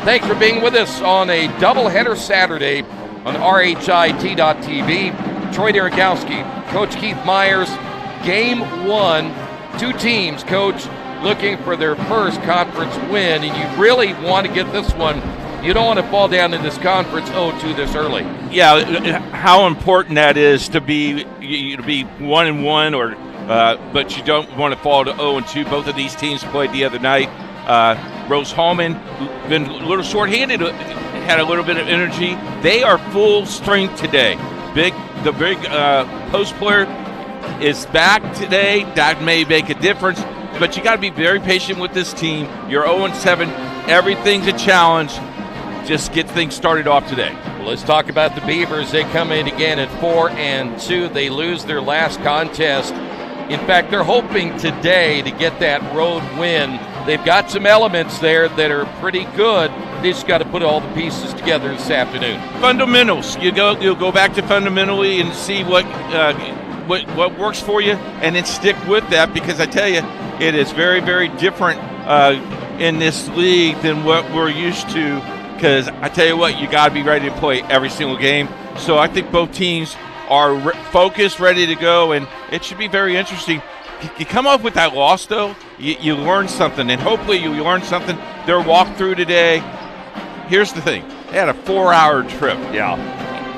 Thanks for being with us on a doubleheader Saturday on RHIT.TV. Troy Derikowski, Coach Keith Myers, Game 1. Two teams, Coach, looking for their first conference win, and you really want to get this one. You don't want to fall down in this conference 0-2 this early. Yeah, how important that is to be 1-1, or but you don't want to fall to 0-2. Both of these teams played the other night. Rose-Hulman, been a little short-handed, had a little bit of energy. They are full strength today. The big post player is back today. That may make a difference, but you got to be very patient with this team. You're 0-7. Everything's a challenge. Just get things started off today. Well, let's talk about the Beavers. They come in again at 4-2. They lose their last contest. In fact, they're hoping today to get that road win. They've got some elements there that are pretty good. They just got to put all the pieces together this afternoon. Fundamentals. You'll go back to fundamentally and see what works for you, and then stick with that, because I tell you, it is very, very different in this league than what we're used to. Because I tell you what, you got to be ready to play every single game. So I think both teams are focused, ready to go, and it should be very interesting. You come up with that loss, though, you learn something, and hopefully you learn something. Their walkthrough today, here's the thing. They had a 4-hour trip. Yeah.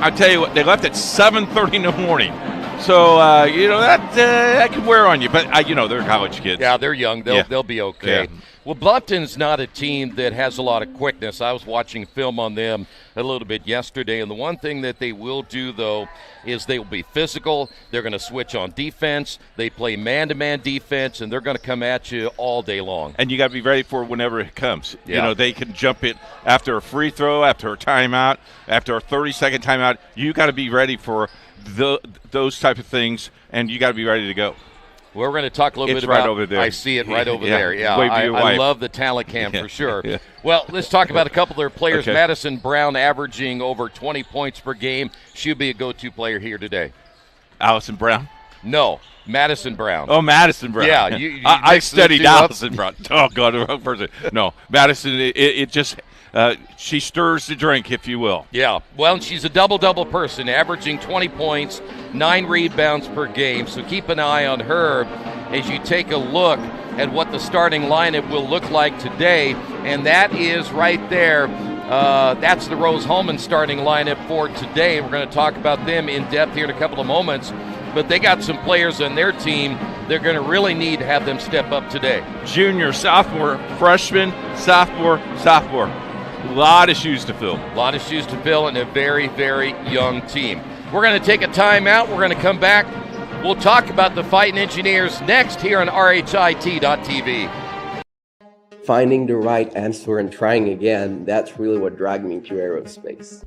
I tell you what, they left at 7:30 in the morning. So, that could wear on you. But, they're college kids. Yeah, they're young. They'll be okay. Yeah. Well, Bluffton's not a team that has a lot of quickness. I was watching film on them a little bit yesterday, and the one thing that they will do, though, is they will be physical. They're going to switch on defense. They play man-to-man defense, and they're going to come at you all day long. And you got to be ready for it whenever it comes. Yeah. They can jump it after a free throw, after a timeout, after a 30-second timeout. You got to be ready for those type of things, and you got to be ready to go. Well, we're going to talk a little bit right about over there. I see it right over Yeah. there. Yeah, I love the talent cam for sure. Yeah. Well, let's talk about a couple of their players. Okay. Madison Brown averaging over 20 points per game. She'll be a go-to player here today. Allison Brown? No, Madison Brown. Oh, Madison Brown. Yeah, you I mixed the studied two up. Allison Brown. Oh, God, the wrong person. No, Madison, it just she stirs the drink, if you will. Yeah, well, she's a double-double person, averaging 20 points, 9 rebounds per game. So keep an eye on her as you take a look at what the starting lineup will look like today. And that is right there. That's the Rose-Hulman starting lineup for today. We're going to talk about them in depth here in a couple of moments. But they got some players on their team they're going to really need to have them step up today. Junior, sophomore, freshman, sophomore. A lot of shoes to fill. A lot of shoes to fill and a very, very young team. We're going to take a timeout. We're going to come back. We'll talk about the Fighting Engineers next here on RHIT.TV. Finding the right answer and trying again, that's really what dragged me to aerospace.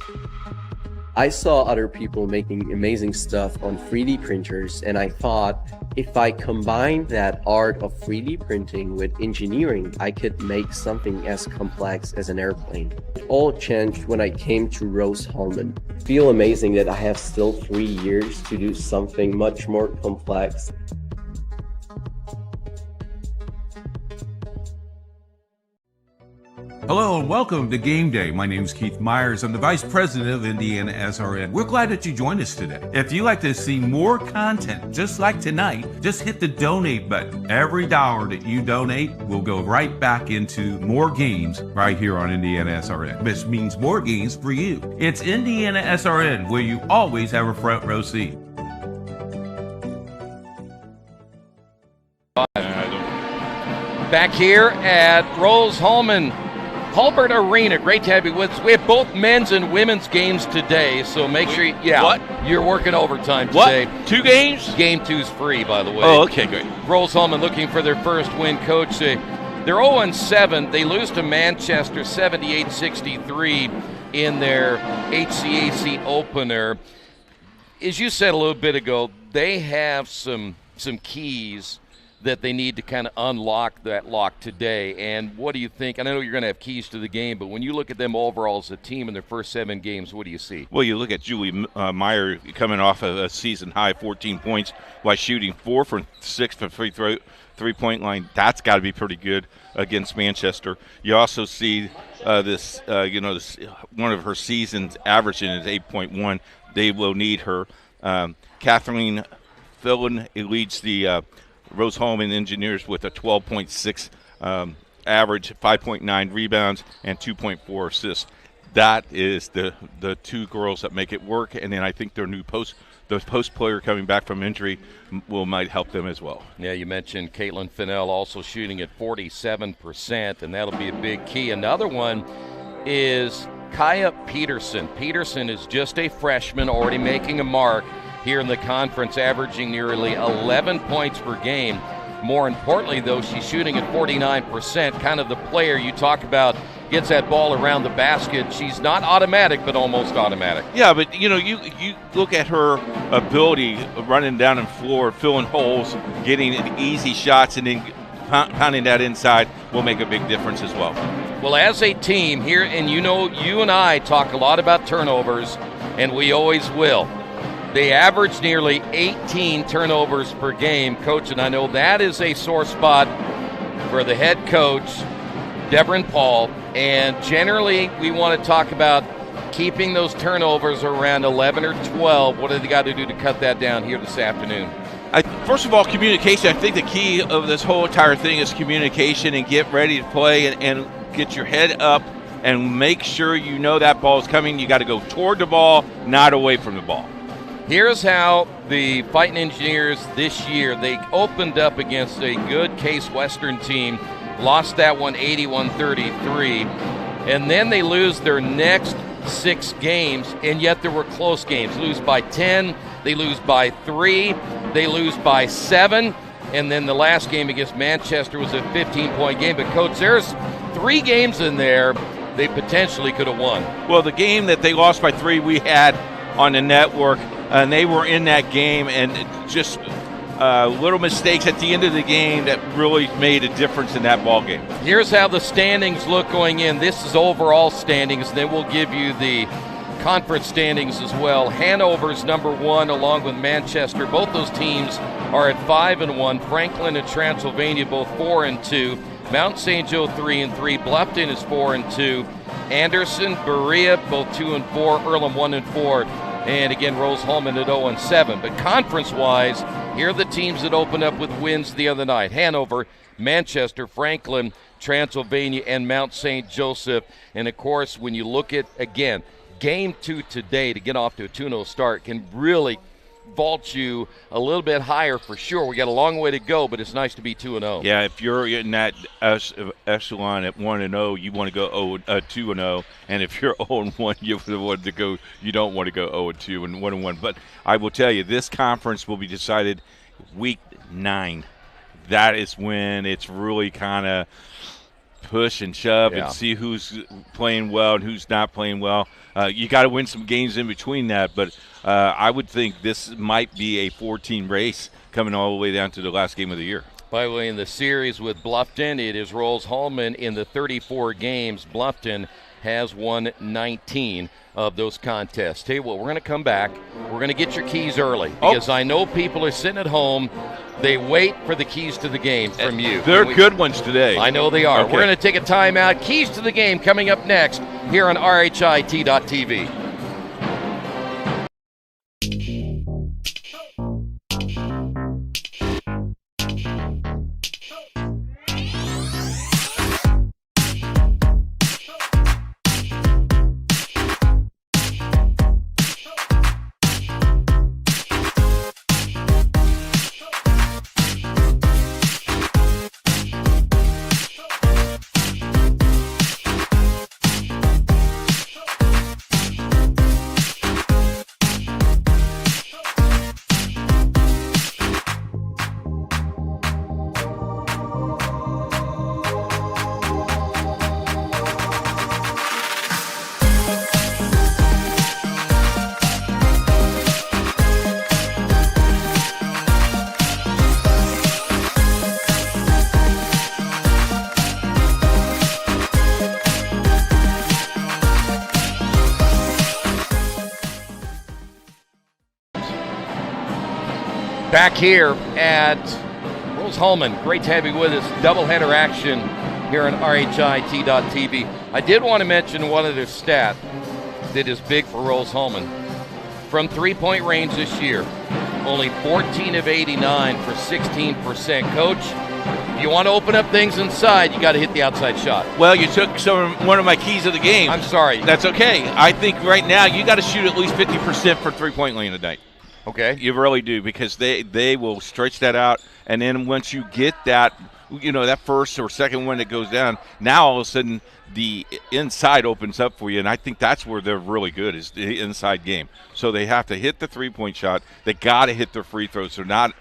I saw other people making amazing stuff on 3D printers, and I thought if I combine that art of 3D printing with engineering, I could make something as complex as an airplane. It all changed when I came to Rose-Hulman. Feel amazing that I have still 3 years to do something much more complex. Hello and welcome to Game Day. My name is Keith Myers. I'm the Vice President of IndianaSRN. We're glad that you joined us today. If you'd like to see more content just like tonight, just hit the donate button. Every dollar that you donate will go right back into more games right here on IndianaSRN. This means more games for you. It's IndianaSRN, where you always have a front row seat. Back here at Rose-Hulman Hulbert Arena. Great to have you with us. We have both men's and women's games today, so make sure you're working overtime today. What? 2 games? Game 2's free, by the way. Oh, okay, great. Rose-Hulman looking for their first win, Coach. They're 0-7. They lose to Manchester 78-63 in their HCAC opener. As you said a little bit ago, they have some keys that they need to kind of unlock that lock today? And what do you think? And I know you're going to have keys to the game, but when you look at them overall as a team in their first 7 games, what do you see? Well, you look at Julie Meyer coming off of a season-high 14 points while shooting 4 from 6 from three-point line. That's got to be pretty good against Manchester. You also see this one of her seasons averaging is 8.1. They will need her. Kathleen Philin leads the Rose Holman Engineers with a 12.6 average, 5.9 rebounds, and 2.4 assists. That is the 2 girls that make it work, and then I think their new post player coming back from injury might help them as well. Yeah, you mentioned Caitlin Fennell also shooting at 47%, and that'll be a big key. Another one is Kaya Peterson. Peterson is just a freshman, already making a mark here in the conference, averaging nearly 11 points per game. More importantly, though, she's shooting at 49%, kind of the player you talk about, gets that ball around the basket. She's not automatic, but almost automatic. Yeah, but, you look at her ability running down the floor, filling holes, getting easy shots, and then pounding that inside will make a big difference as well. Well, as a team here, and you and I talk a lot about turnovers, and we always will. They average nearly 18 turnovers per game, Coach, and I know that is a sore spot for the head coach, Devon Paul, and generally we want to talk about keeping those turnovers around 11 or 12. What do they got to do to cut that down here this afternoon? First of all, communication. I think the key of this whole entire thing is communication, and get ready to play and get your head up and make sure you know that ball is coming. You got to go toward the ball, not away from the ball. Here's how the Fighting Engineers this year, they opened up against a good Case Western team, lost that one 81-33, and then they lose their next 6 games, and yet there were close games. Lose by 10, they lose by 3, they lose by 7, and then the last game against Manchester was a 15-point game. But, Coach, there's 3 games in there they potentially could have won. Well, the game that they lost by 3 we had on the network, and they were in that game, and just little mistakes at the end of the game that really made a difference in that ball game. Here's how the standings look going in. This is overall standings, and then we'll give you the conference standings as well. Hanover's number 1 along with Manchester. Both those teams are at 5-1. Franklin and Transylvania both 4-2. Mount St. Joe 3-3. Bluffton is 4-2. Anderson, Berea both 2-4. Earlham 1-4. And again, Rose Holman at 0-7. But conference-wise, here are the teams that opened up with wins the other night. Hanover, Manchester, Franklin, Transylvania, and Mount St. Joseph. And, of course, when you look at, again, Game 2 today to get off to a 2-0 start can really vault you a little bit higher for sure. We got a long way to go, but it's nice to be 2-0. Yeah, if you're in that echelon at 1-0, you want to go 2-0, and if you're 0-1, you don't want to go 0-2 and 1-1. But I will tell you, this conference will be decided week 9. That is when it's really kind of push and shove and see who's playing well and who's not playing well. You got to win some games in between that, but I would think this might be a 14 race coming all the way down to the last game of the year. By the way, in the series with Bluffton, it is Rose Holman. In the 34 games, Bluffton has won 19 of those contests. Tell you what, we're going to come back. We're going to get your keys early because I know people are sitting at home. They wait for the keys to the game from you. They're good ones today. I know they are. Okay. We're going to take a timeout. Keys to the game coming up next here on RHIT.TV. Back here at Rose-Hulman. Great to have you with us. Doubleheader action here on RHIT.TV. I did want to mention one other stat that is big for Rose-Hulman. From three-point range this year, only 14 of 89 for 16%. Coach, if you want to open up things inside, you got to hit the outside shot. Well, you took one of my keys of the game. I'm sorry. That's okay. I think right now you got to shoot at least 50% for three-point lane tonight. Okay. You really do, because they will stretch that out, and then once you get that, that first or second one that goes down, now all of a sudden the inside opens up for you, and I think that's where they're really good, is the inside game. So they have to hit the three-point shot. They got to hit their free throws. They're not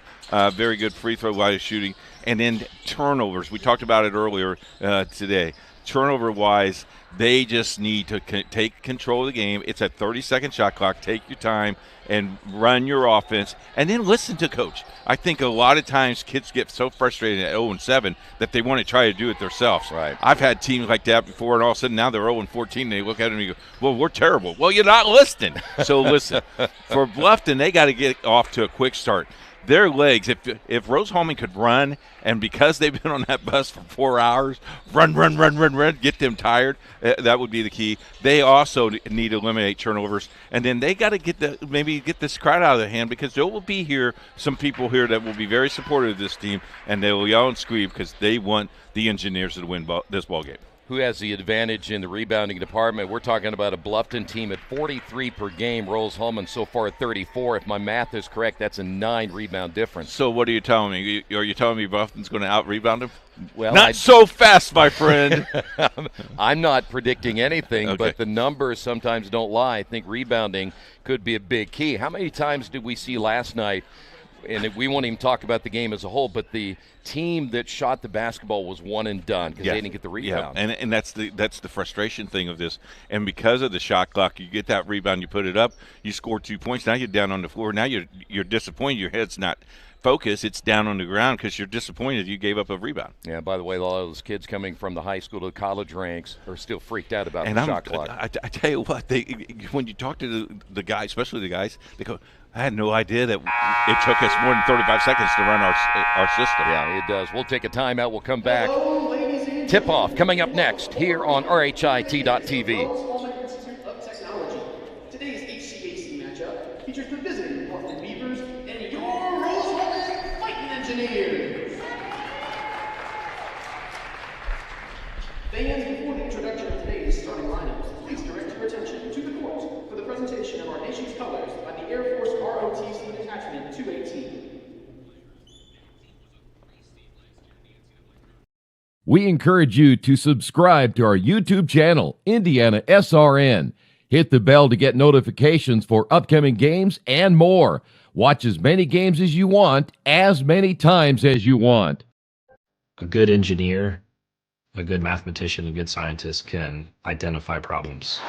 very good free throw wise shooting. And then turnovers. We talked about it earlier today. Turnover-wise, they just need to take control of the game. It's a 30-second shot clock. Take your time and run your offense, and then listen to coach. I think a lot of times kids get so frustrated at 0-7 that they want to try to do it themselves. Right. I've had teams like that before, and all of a sudden now they're 0-14, and they look at them and you go, well, we're terrible. Well, you're not listening. So listen. For Bluffton, they got to get off to a quick start. Their legs, if Rose-Hulman could run, and because they've been on that bus for 4 hours, run, get them tired, that would be the key. They also need to eliminate turnovers, and then they got to maybe get this crowd out of the hand, because there will be some people here that will be very supportive of this team, and they will yell and scream because they want the Engineers to win this ball game. Who has the advantage in the rebounding department? We're talking about a Bluffton team at 43 per game. Rose-Hulman so far at 34. If my math is correct, that's a 9 rebound difference. So what are you telling me? Are you telling me Bluffton's going to out-rebound them? Well, not so fast, my friend. I'm not predicting anything, okay. But the numbers sometimes don't lie. I think rebounding could be a big key. How many times did we see last night, and we won't even talk about the game as a whole, but the team that shot the basketball was one and done because they didn't get the rebound. Yeah, and that's the frustration thing of this. And because of the shot clock, you get that rebound, you put it up, you score 2 points. Now you're down on the floor. Now you're disappointed. Your head's not focused. It's down on the ground because you're disappointed you gave up a rebound. Yeah, by the way, a lot of those kids coming from the high school to the college ranks are still freaked out about the shot clock. I tell you what, when you talk to the guys, especially the guys, they go, I had no idea that it took us more than 35 seconds to run our system. Yeah, it does. We'll take a timeout. We'll come back. Tip-off coming up next here on RHIT.TV. Institute of Technology. Today's HCAC matchup features the visiting Bluffton Beavers and your Rose-Hulman Fighting Engineers. Fans, before the introduction of today's starting lineups, please direct your attention to the court for the presentation of our nation's colors by the Air Force ROTC Detachment 218. We encourage you to subscribe to our YouTube channel, IndianaSRN. Hit the bell to get notifications for upcoming games and more. Watch as many games as you want, as many times as you want. A good engineer, a good mathematician, a good scientist can identify problems.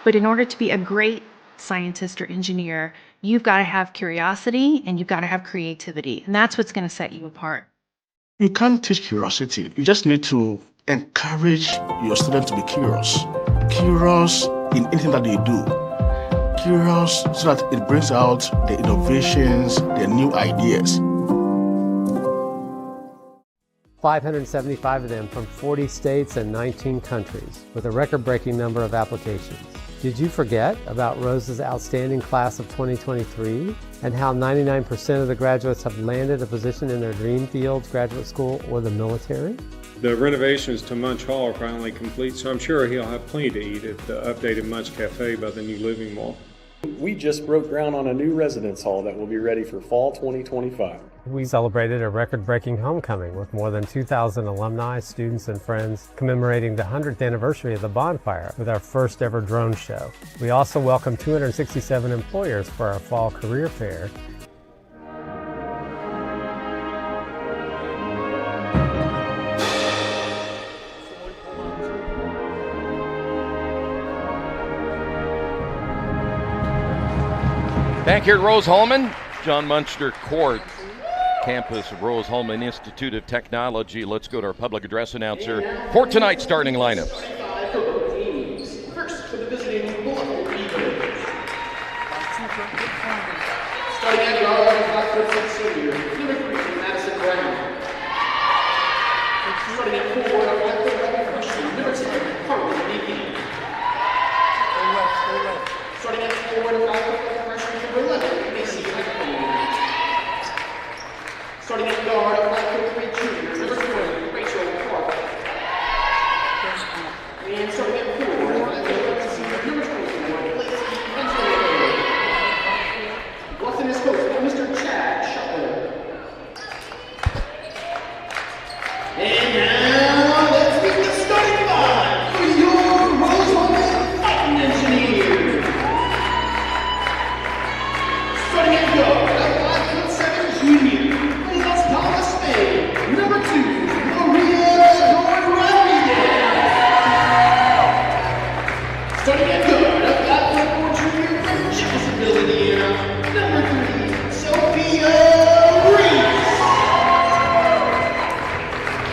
But in order to be a great scientist or engineer, you've got to have curiosity and you've got to have creativity. And that's what's going to set you apart. You can't teach curiosity. You just need to encourage your students to be curious. Curious in anything that they do. Curious so that it brings out the innovations, the new ideas. 575 of them from 40 states and 19 countries, with a record-breaking number of applications. Did you forget about Rose's outstanding class of 2023 and how 99% of the graduates have landed a position in their dream fields, graduate school, or the military? The renovations to Munch Hall are finally complete, so I'm sure he'll have plenty to eat at the updated Munch Cafe by the new living mall. We just broke ground on a new residence hall that will be ready for fall 2025. We celebrated a record-breaking homecoming with more than 2,000 alumni, students, and friends commemorating the 100th anniversary of the bonfire with our first ever drone show. We also welcomed 267 employers for our fall career fair. Back here at Rose-Hulman, John Munster Court, campus of Rose-Hulman Institute of Technology. Let's go to our public address announcer for tonight's starting lineups. First for the visiting Bluffton Beavers. Starting at guard, 5'6" senior, number 3, Madison Brown. Starting at forward, 5'11" freshman, number 10, Harlan Meeking. Starting at forward, 5'11" freshman, number 11, Macy Eichhorn. Starting at guard, 5'3" junior, number 20, Rachel Clark. And starting at forward, 5'11" senior, number 24, Lacey Angelo. Bluffton is coached by Mr. Chad Shuttler. And now, let's meet the starting five for your Rose Fighting Engineers. Starting at guard, 5'7" junior, Leos Thomas Spain, number 2, Maria Rodriguez. Starting at guard, 5'4" junior from Jeffersonville, Indiana, number 3, Sophia Reese.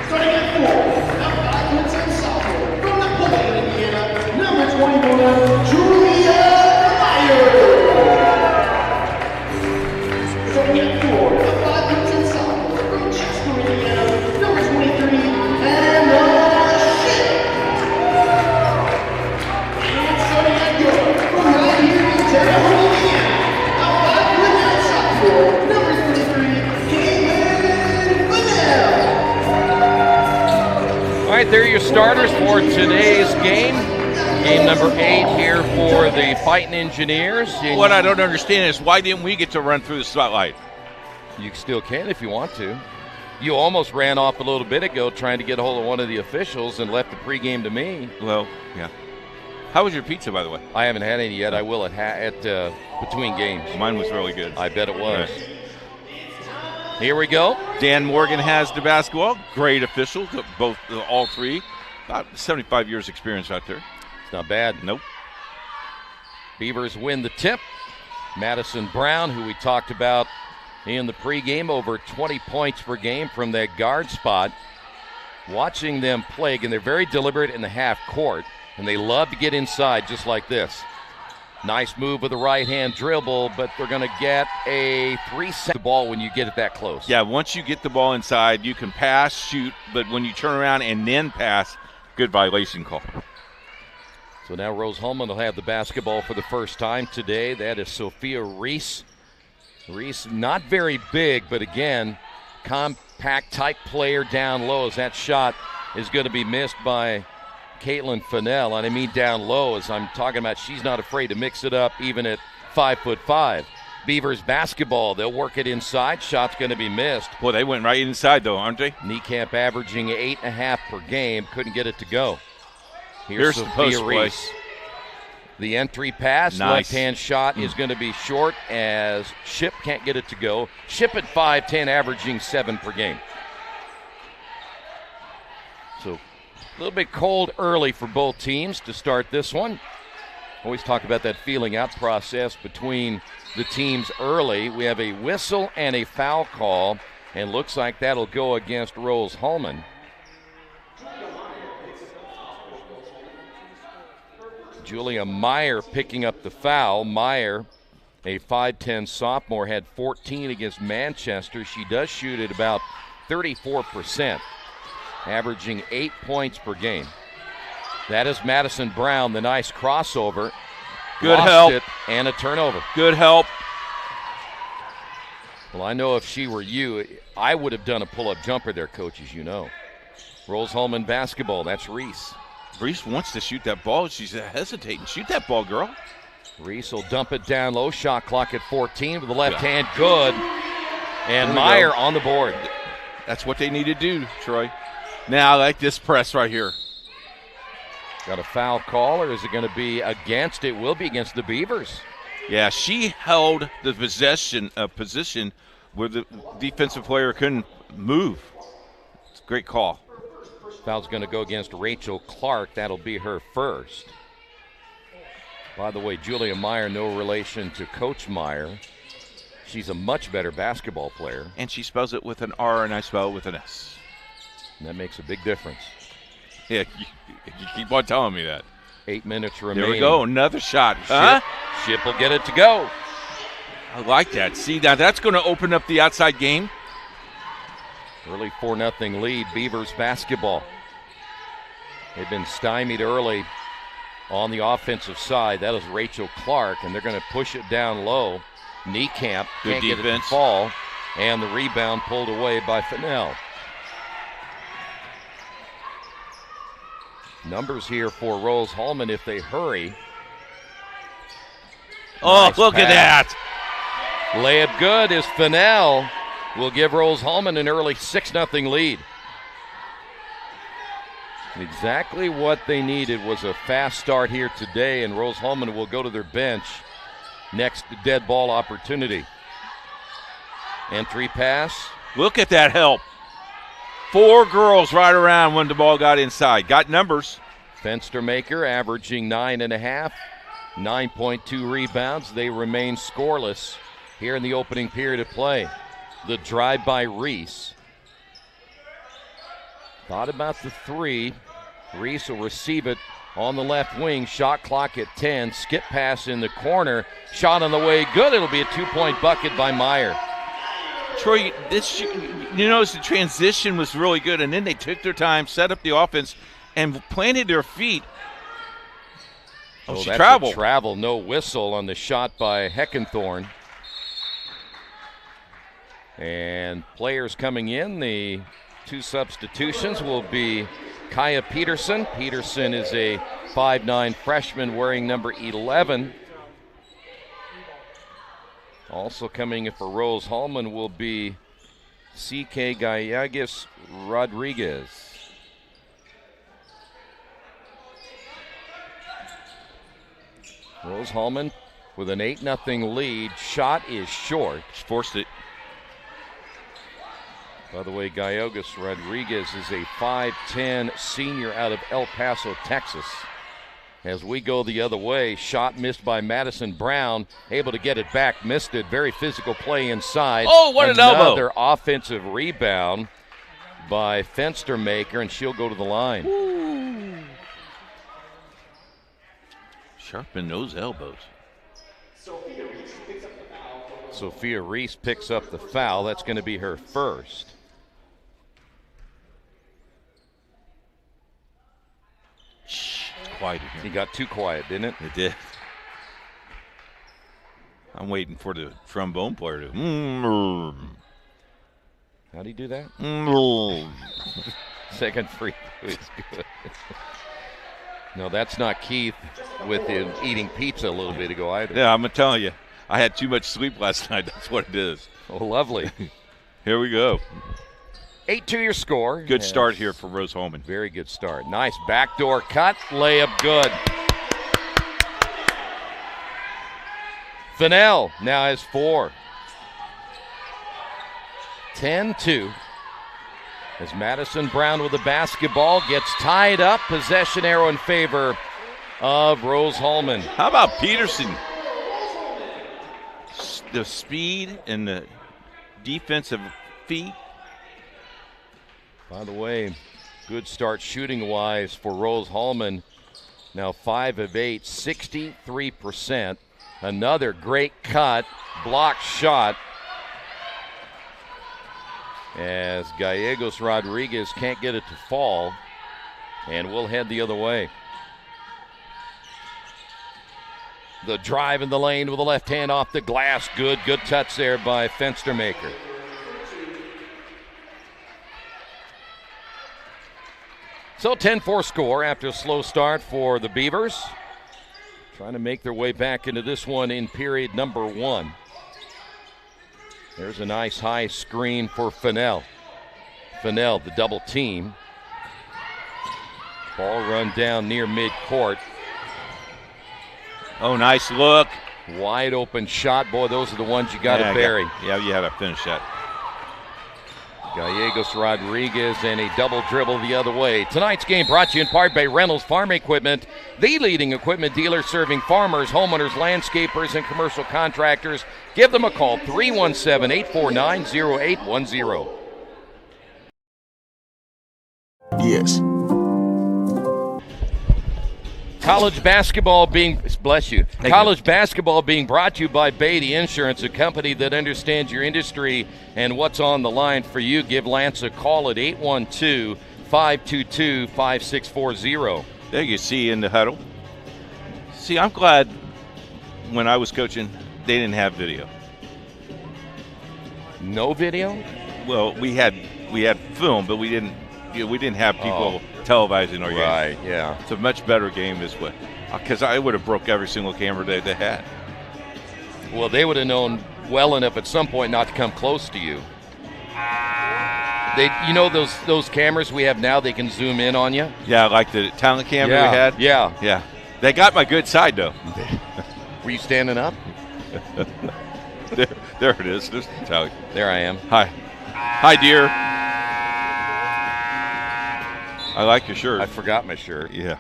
Starting at 4, 5'10" sophomore from Napoleon, Indiana, number 21, Julia Meyer. Starting at 4, 5'10" sophomore from Chester, Indiana, number 23, Anna Schick. And starting at guard from right here in Terre Haute, Indiana, a 5'9" sophomore, number 33, Caitlin Fennell. All right, there are your starters for today's game. Game number 8 here for the Fighting Engineers. What I don't understand is why didn't we get to run through the spotlight? You still can if you want to. You almost ran off a little bit ago trying to get a hold of one of the officials and left the pregame to me. Well, yeah. How was your pizza, by the way? I haven't had any yet. I will at between games. Mine was really good. I bet it was. Right. Here we go. Dan Morgan has the basketball. Great official, all three. About 75 years experience out there. It's not bad. Nope. Beavers win the tip. Madison Brown, who we talked about in the pregame, over 20 points per game from that guard spot. Watching them play, and they're very deliberate in the half court, and they love to get inside just like this. Nice move with the right-hand dribble, but they're going to get a 3-second ball when you get it that close. Yeah, once you get the ball inside, you can pass, shoot, but when you turn around and then pass, good violation call. So now Rose Holman will have the basketball for the first time today. That is Sophia Reese. Reese, not very big, but again, compact type player down low, as that shot is going to be missed by Caitlin Fennell. And I mean down low, as I'm talking about, she's not afraid to mix it up even at 5'5". Beavers basketball, they'll work it inside. Shot's going to be missed. Well, they went right inside though, aren't they? Niekamp averaging 8.5 per game. Couldn't get it to go. Here's the post Reese. play. The entry pass, nice. Left-hand shot is going to be short as Ship can't get it to go. Ship at 5'10", averaging 7 per game. So a little bit cold early for both teams to start this one. Always talk about that feeling out process between the teams early. We have a whistle and a foul call, and looks like that'll go against Rose Holman. Julia Meyer picking up the foul. Meyer, a 5'10" sophomore, had 14 against Manchester. She does shoot at about 34%, averaging 8 points per game. That is Madison Brown, the nice crossover. Good Lost help. it, and a turnover. Good help. Well, I know if she were you, I would have done a pull-up jumper there, Coach, as you know. Rose Holman basketball, that's Reese. Reese wants to shoot that ball. She's hesitating. Shoot that ball, girl. Reese will dump it down low. Shot clock at 14 with the left hand. Good. And Meyer on the board. That's what they need to do, Troy. Now I like this press right here. Got a foul call, or is it going to be against? It will be against the Beavers. Yeah, she held the position where the defensive player couldn't move. It's a great call. Foul's going to go against Rachel Clark. That'll be her first. By the way, Julia Meyer, no relation to Coach Meyer. She's a much better basketball player. And she spells it with an R, and I spell it with an S. And that makes a big difference. Yeah, you keep on telling me that. 8 minutes remaining. There we go, another shot. Huh? Ship will get it to go. I like that. See, now that's going to open up the outside game. Early 4-0 lead, Beavers basketball. They've been stymied early on the offensive side. That is Rachel Clark, and they're going to push it down low. Niekamp can't get it to fall, and the rebound pulled away by Fennell. Numbers here for Rose Hallman if they hurry. Oh, Nice look pass. at that. Layup good is Fennell. Will give Rose Hallman an early 6-0 lead. Exactly what they needed was a fast start here today, and Rose Hallman will go to their bench. Next dead ball opportunity. Entry pass. Look at that help. 4 girls right around when the ball got inside. Got numbers. Fenstermaker averaging 9.5, 9.2 rebounds. They remain scoreless here in the opening period of play. The drive by Reese. Thought about the 3. Reese will receive it on the left wing. Shot clock at 10. Skip pass in the corner. Shot on the way. Good. It'll be a 2-point bucket by Meyer. Troy, you notice the transition was really good, and then they took their time, set up the offense, and planted their feet. Oh, she that's traveled. A travel, no whistle on the shot by Heckenthorn. And players coming in, the 2 substitutions will be Kaya Peterson. Peterson is a 5'9" freshman wearing number 11. Also coming in for Rose Hallman will be C.K. Gallegos Rodriguez. Rose Hallman with an 8-0 lead. Shot is short. She forced it. By the way, Gallegos Rodriguez is a 5'10" senior out of El Paso, Texas. As we go the other way, shot missed by Madison Brown, able to get it back, missed it. Very physical play inside. Oh, what an elbow. Another offensive rebound by Fenstermaker, and she'll go to the line. Ooh. Sharpen those elbows. Sophia Reese picks up the foul. That's going to be her first. Quiet in here. He got too quiet, didn't it? It did. I'm waiting for the trombone player to. How'd he do that? Mm. Second free throw is good. No, that's not Keith with him eating pizza a little bit ago either. Yeah, I'm telling you. I had too much sleep last night. That's what it is. Oh, lovely. Here we go. 8-2 your score. Good start here for Rose Hallman. Very good start. Nice backdoor cut. Layup good. Fennell now has 4. 10-2. As Madison Brown with the basketball gets tied up. Possession arrow in favor of Rose Hallman. How about Peterson? The speed and the defensive feet. By the way, good start shooting-wise for Rose Hallman. Now 5 of 8, 63%. Another great cut, blocked shot. As Gallegos Rodriguez can't get it to fall. And we'll head the other way. The drive in the lane with the left hand off the glass. Good touch there by Fenstermaker. So 10-4 score after a slow start for the Beavers. Trying to make their way back into this one in period number 1. There's a nice high screen for Fennell. Fennell, the double team. Ball run down near midcourt. Oh, nice look. Wide open shot. Boy, those are the ones you got to bury. Yeah, you have to finish that. Gallegos Rodriguez and a double dribble the other way. Tonight's game brought to you in part by Reynolds Farm Equipment, the leading equipment dealer serving farmers, homeowners, landscapers, and commercial contractors. Give them a call, 317-849-0810. Yes. College basketball being brought to you by Beatty Insurance, a company that understands your industry and what's on the line for you. Give Lance a call at 812-522-5640. There you see in the huddle. See, I'm glad when I was coaching, they didn't have video. No video? Well, we had film, but we didn't have people televising our game. Right, yeah. It's a much better game this way. Because I would have broke every single camera they had. Well, they would have known well enough at some point not to come close to you. Those cameras we have now, they can zoom in on you? Yeah, like the talent camera we had? Yeah. Yeah. They got my good side, though. Were you standing up? There it is. There's the talent. There I am. Hi, dear. I like your shirt. I forgot my shirt. Yeah.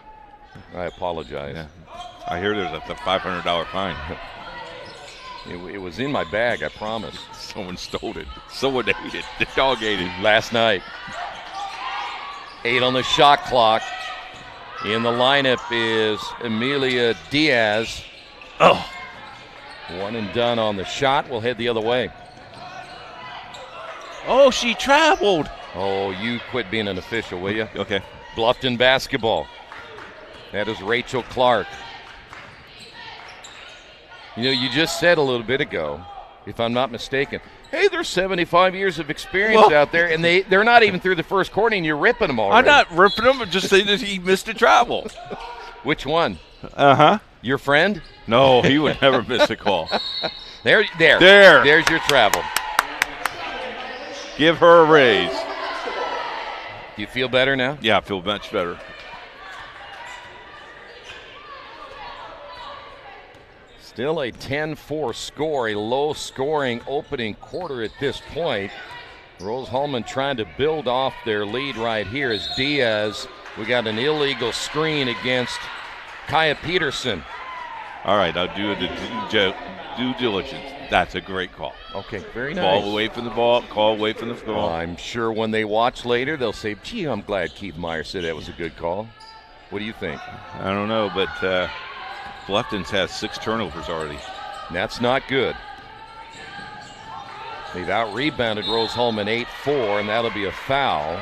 I apologize. Yeah. I hear there's a $500 fine. It was in my bag, I promise. Someone stole it. Someone ate it. The dog ate it. Last night. 8 on the shot clock. In the lineup is Amelia Diaz. Oh. One and done on the shot. We'll head the other way. Oh, she traveled. Oh, you quit being an official, will you? Okay. Bluffton basketball. That is Rachel Clark. You just said a little bit ago, if I'm not mistaken, hey, there's 75 years of experience out there, and they're not even through the first quarter, and you're ripping them already. I'm not ripping them. Just say that he missed a travel. Which one? Uh-huh. Your friend? No, he would never miss a call. There's your travel. Give her a raise. Do you feel better now? Yeah, I feel much better. Still a 10-4 score, a low-scoring opening quarter at this point. Rose-Hulman trying to build off their lead right here as Diaz. We got an illegal screen against Kaya Peterson. All right, I'll do the due diligence. That's a great call. Okay, very nice. Ball away from the ball, call away from the ball. I'm sure when they watch later, they'll say, gee, I'm glad Keith Meyer said that was a good call. What do you think? I don't know, but Bluffton's has 6 turnovers already. That's not good. They've out-rebounded Rose-Hulman 8-4, and that'll be a foul.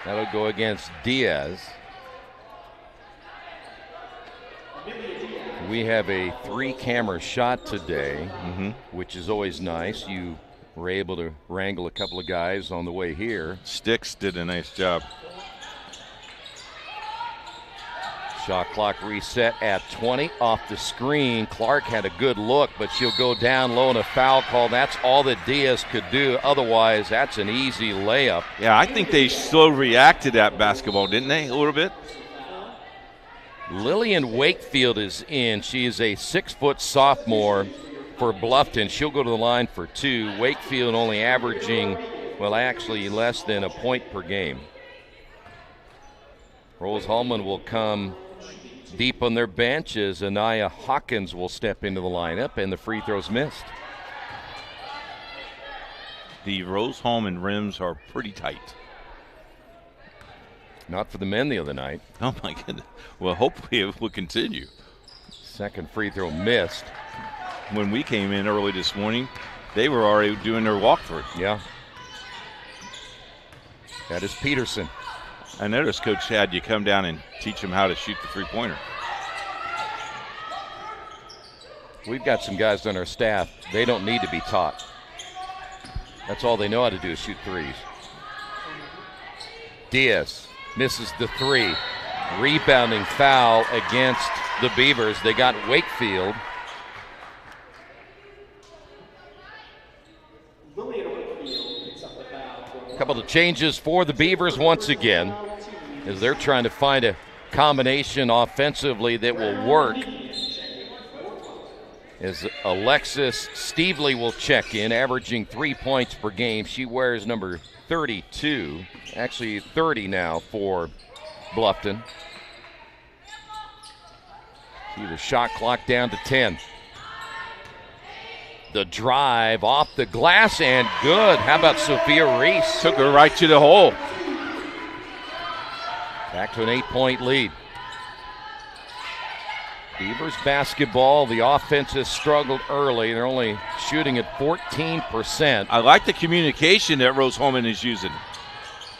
That'll go against Diaz. We have a 3-camera shot today, which is always nice. You were able to wrangle a couple of guys on the way here. Sticks did a nice job. Shot clock reset at 20 off the screen. Clark had a good look, but she'll go down low in a foul call. That's all that Diaz could do. Otherwise, that's an easy layup. Yeah, I think they still reacted to that basketball, didn't they, a little bit? Lillian Wakefield is in. She is a 6-foot sophomore for Bluffton. She'll go to the line for 2. Wakefield only averaging, actually less than a point per game. Rose-Hulman will come deep on their bench as Anaya Hawkins will step into the lineup, and the free throw's missed. The Rose-Hulman rims are pretty tight. Not for the men the other night. Oh, my goodness. Well, hopefully it will continue. Second free throw missed. When we came in early this morning, they were already doing their walkthrough. Yeah. That is Peterson. I noticed Coach had you come down and teach them how to shoot the three-pointer. We've got some guys on our staff. They don't need to be taught. That's all they know how to do is shoot threes. Diaz misses the 3. Rebounding foul against the Beavers. They got Wakefield. A couple of changes for the Beavers once again as they're trying to find a combination offensively that will work. As Alexis Stevely will check in, averaging 3 points per game. She wears number 32, actually 30 now for Bluffton. See the shot clock down to 10. The drive off the glass and good. How about Sophia Reese? Took her right to the hole. Back to an 8-point lead. Beavers basketball, the offense has struggled early. They're only shooting at 14%. I like the communication that Rose Holman is using.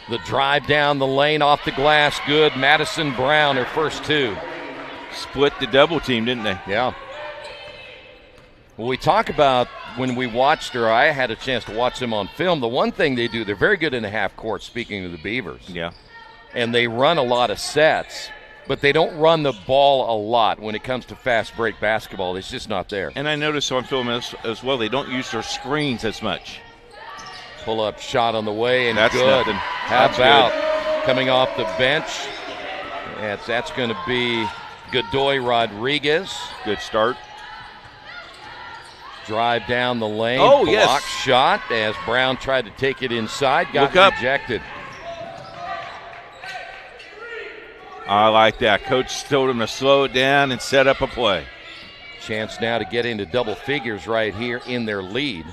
The drive down the lane off the glass, good. Madison Brown, her first two. Split the double team, didn't they? Yeah. Well, we talk about when we watched her, I had a chance to watch them on film. The one thing they do, they're very good in the half court, speaking of the Beavers. Yeah. And they run a lot of sets, but they don't run the ball a lot when it comes to fast break basketball. It's just not there. And I noticed on film as well, they don't use their screens as much. Pull-up shot on the way, and that's good. Nothing. How that's about good. Coming off the bench? That's going to be Godoy Rodriguez. Good start. Drive down the lane. Oh, block yes. Shot as Brown tried to take it inside. Got rejected. I like that. Coach told him to slow it down and set up a play. Chance now to get into double figures right here in their lead.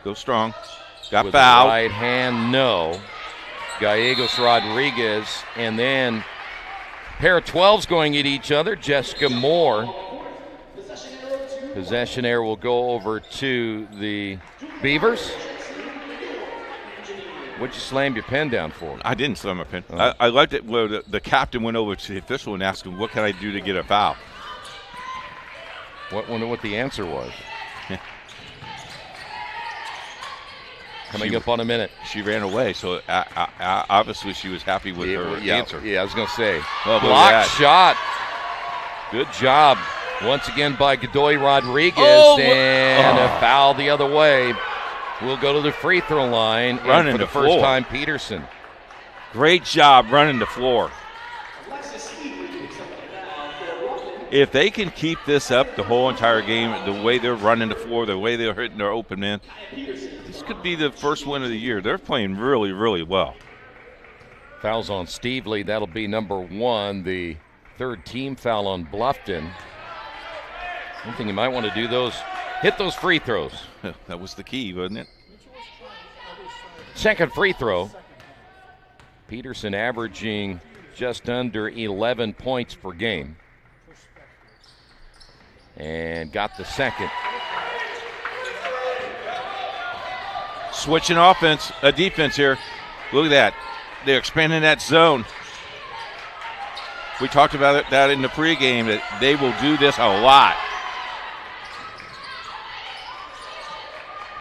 Go strong. Got With fouled. Right hand, no. Gallegos Rodriguez, and then pair of 12s going at each other. Jessica Moore. Possession error will go over to the Beavers. What'd you slam your pen down for? I didn't slam my pen. Oh. I liked it where the captain went over to the official and asked him, what can I do to get a foul? Wonder what the answer was. Coming up on a minute. She ran away, so obviously she was happy with her answer. Yeah, I was going to say. Well, block shot. Good job. Once again by Godoy Rodriguez, and a foul the other way. We'll go to the free throw line. Running for the first time, Peterson. Great job running the floor. If they can keep this up the whole entire game, the way they're running the floor, the way they're hitting their open man, this could be the first win of the year. They're playing really, really well. Fouls on Stevely. That'll be number 1. The third team foul on Bluffton. One thing you might want to do hit those free throws. That was the key, wasn't it? Second free throw. Peterson averaging just under 11 points per game. And got the second. Switching defense here. Look at that. They're expanding that zone. We talked about that in the pregame, that they will do this a lot.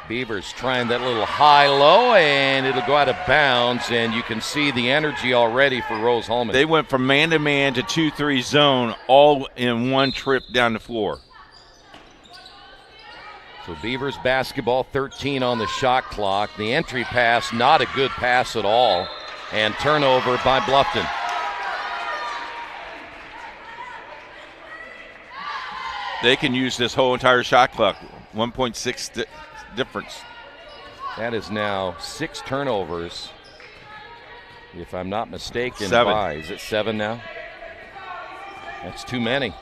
Beavers trying that little high-low, and it'll go out of bounds, and you can see the energy already for Rose Holman. They went from man-to-man to 2-3 zone all in one trip down the floor. So Beavers basketball, 13 on the shot clock. The entry pass, not a good pass at all, and turnover by Bluffton. They can use this whole entire shot clock, 1.6 difference. That is now 6 turnovers, if I'm not mistaken. 7. Is it 7 now? That's too many.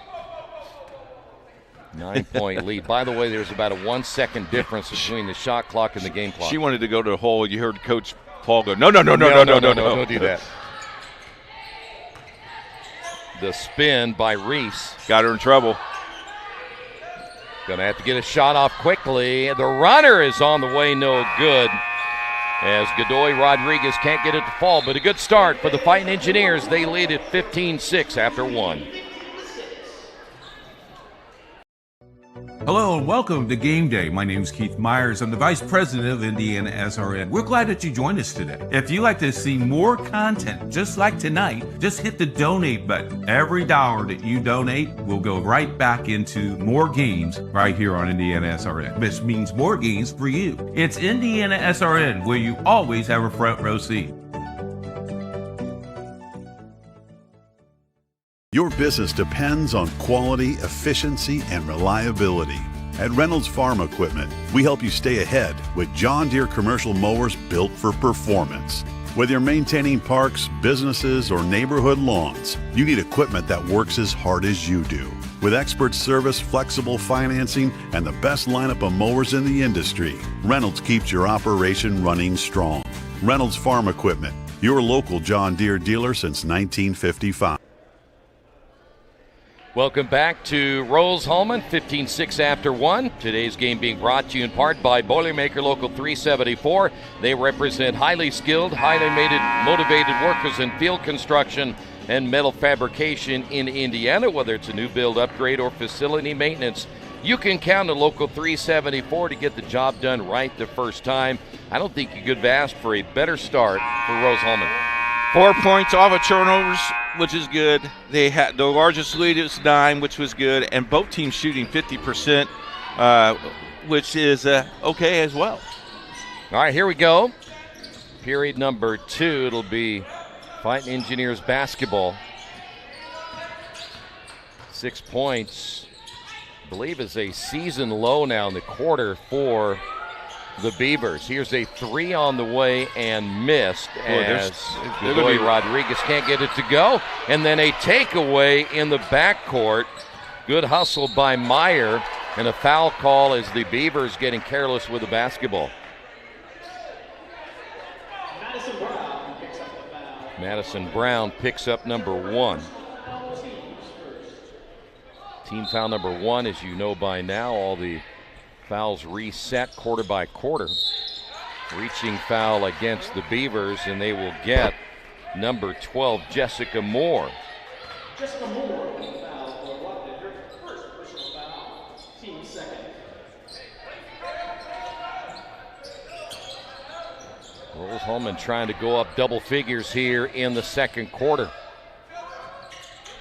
9-point lead. By the way, there's about a 1-second difference between the shot clock and the game clock. She wanted to go to the hole. You heard Coach Paul go, no. Don't do that. The spin by Reese. Got her in trouble. Going to have to get a shot off quickly. The runner is on the way, no good, as Godoy Rodriguez can't get it to fall, but a good start for the Fighting Engineers. They lead at 15-6 after 1. Hello and welcome to Game Day. My name is Keith Myers. I'm the Vice President of IndianaSRN. We're glad that you joined us today. If you'd like to see more content just like tonight, just hit the donate button. Every dollar that you donate will go right back into more games right here on IndianaSRN. This means more games for you. It's IndianaSRN, where you always have a front row seat. Your business depends on quality, efficiency, and reliability. At Reynolds Farm Equipment, we help you stay ahead with John Deere commercial mowers built for performance. Whether you're maintaining parks, businesses, or neighborhood lawns, you need equipment that works as hard as you do. With expert service, flexible financing, and the best lineup of mowers in the industry, Reynolds keeps your operation running strong. Reynolds Farm Equipment, your local John Deere dealer since 1955. Welcome back to Rose-Hulman, 15-6 after 1. Today's game being brought to you in part by Boilermaker Local 374. They represent highly skilled, highly motivated workers in field construction and metal fabrication in Indiana. Whether it's a new build, upgrade, or facility maintenance, you can count on Local 374 to get the job done right the first time. I don't think you could have asked for a better start for Rose-Hulman. 4 points off of turnovers, which is good. They had the largest lead is 9, which was good, and both teams shooting 50%, which is okay as well. All right, here we go. Period number 2. It'll be Fighting Engineers basketball. 6 points, I believe, is a season low now in the quarter for the Beavers. Here's a 3 on the way and missed as Godoy Rodriguez can't get it to go. And then a takeaway in the backcourt. Good hustle by Meyer, and a foul call as the Beavers getting careless with the basketball. Madison Brown picks up number 1. Team foul number 1, as you know by now. All the fouls reset quarter by quarter. Reaching foul against the Beavers, and they will get number 12, Jessica Moore. Jessica Moore with the foul for Bluffton, her first personal foul, team second. Rose-Hulman trying to go up double figures here in the second quarter.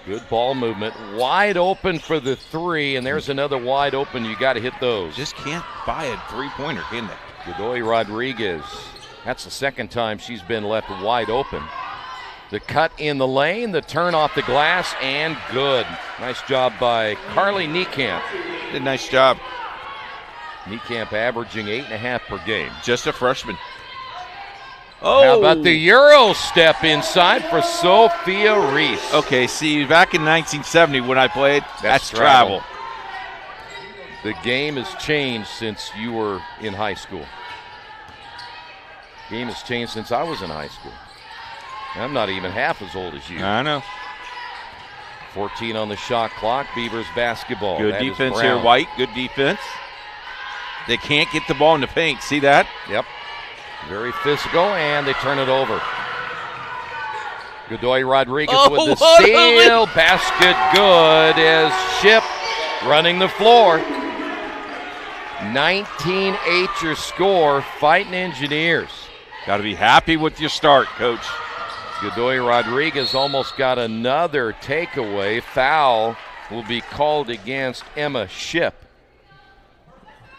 Good ball movement, wide open for the 3, and there's another wide open. You got to hit those. Just can't buy a three-pointer, can they? Godoy Rodriguez, that's the second time she's been left wide open. The cut in the lane, the turn off the glass, and good. Nice job by Carly Niekamp. Did a nice job. Niekamp averaging 8.5 per game. Just a freshman. Oh. How about the Euro step inside for Sophia Reese? Okay, see, back in 1970 when I played, that's travel. The game has changed since you were in high school. The game has changed since I was in high school. I'm not even half as old as you. I know. 14 on the shot clock, Beavers basketball. Good defense here, White. Good defense. They can't get the ball in the paint. See that? Yep. Very physical, and they turn it over. Godoy Rodriguez with the steal. Basket good as Ship running the floor. 19-8 your score, Fighting Engineers. Got to be happy with your start, Coach. Godoy Rodriguez almost got another takeaway. Foul will be called against Emma Ship.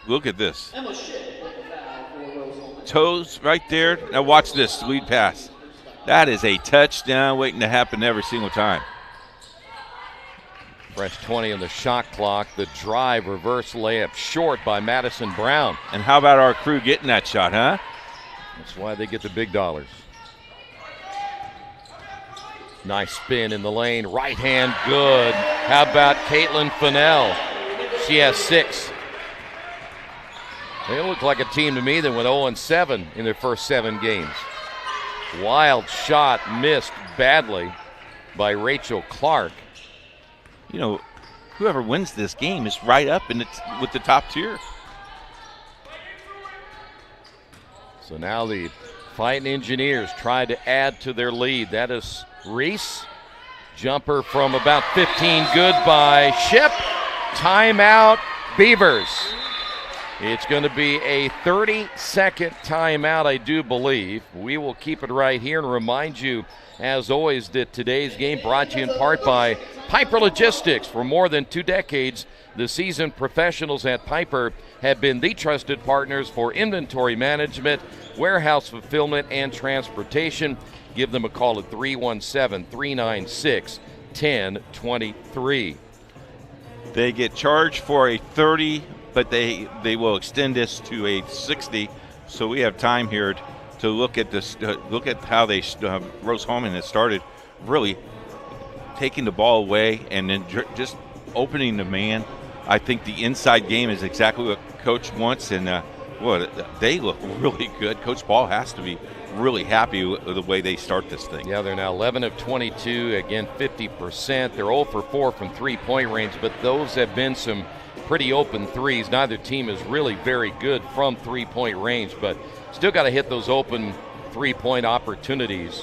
Look at this. Emma Ship with the foul for Rose-Hulman. Toes right there. Now watch this lead pass. That is a touchdown waiting to happen every single time. Fresh 20 on the shot clock. The drive, reverse layup short by Madison Brown. And how about our crew getting that shot, huh? That's why they get the big dollars. Nice spin in the lane. Right hand good. How about Caitlin Fennell? She has 6. They look like a team to me that went 0-7 in their first 7 games. Wild shot missed badly by Rachel Clark. You know, whoever wins this game is right up in with the top tier. So now the Fighting Engineers try to add to their lead. That is Reese. Jumper from about 15, good by Ship. Timeout, Beavers. It's going to be a 30-second timeout, I do believe. We will keep it right here and remind you, as always, that today's game brought to you in part by Piper Logistics. For more than 2 decades, the seasoned professionals at Piper have been the trusted partners for inventory management, warehouse fulfillment, and transportation. Give them a call at 317-396-1023. They get charged for a 30, but they will extend this to a 60. So we have time here to look at this. Look at how they Rose-Hulman has started, really taking the ball away and then just opening the man. I think the inside game is exactly what Coach wants, and they look really good. Coach Ball has to be really happy with the way they start this thing. Yeah, they're now 11 of 22, again 50%. They're 0 for 4 from three-point range, but those have been some pretty open threes. Neither team is really very good from three-point range, but still got to hit those open three-point opportunities.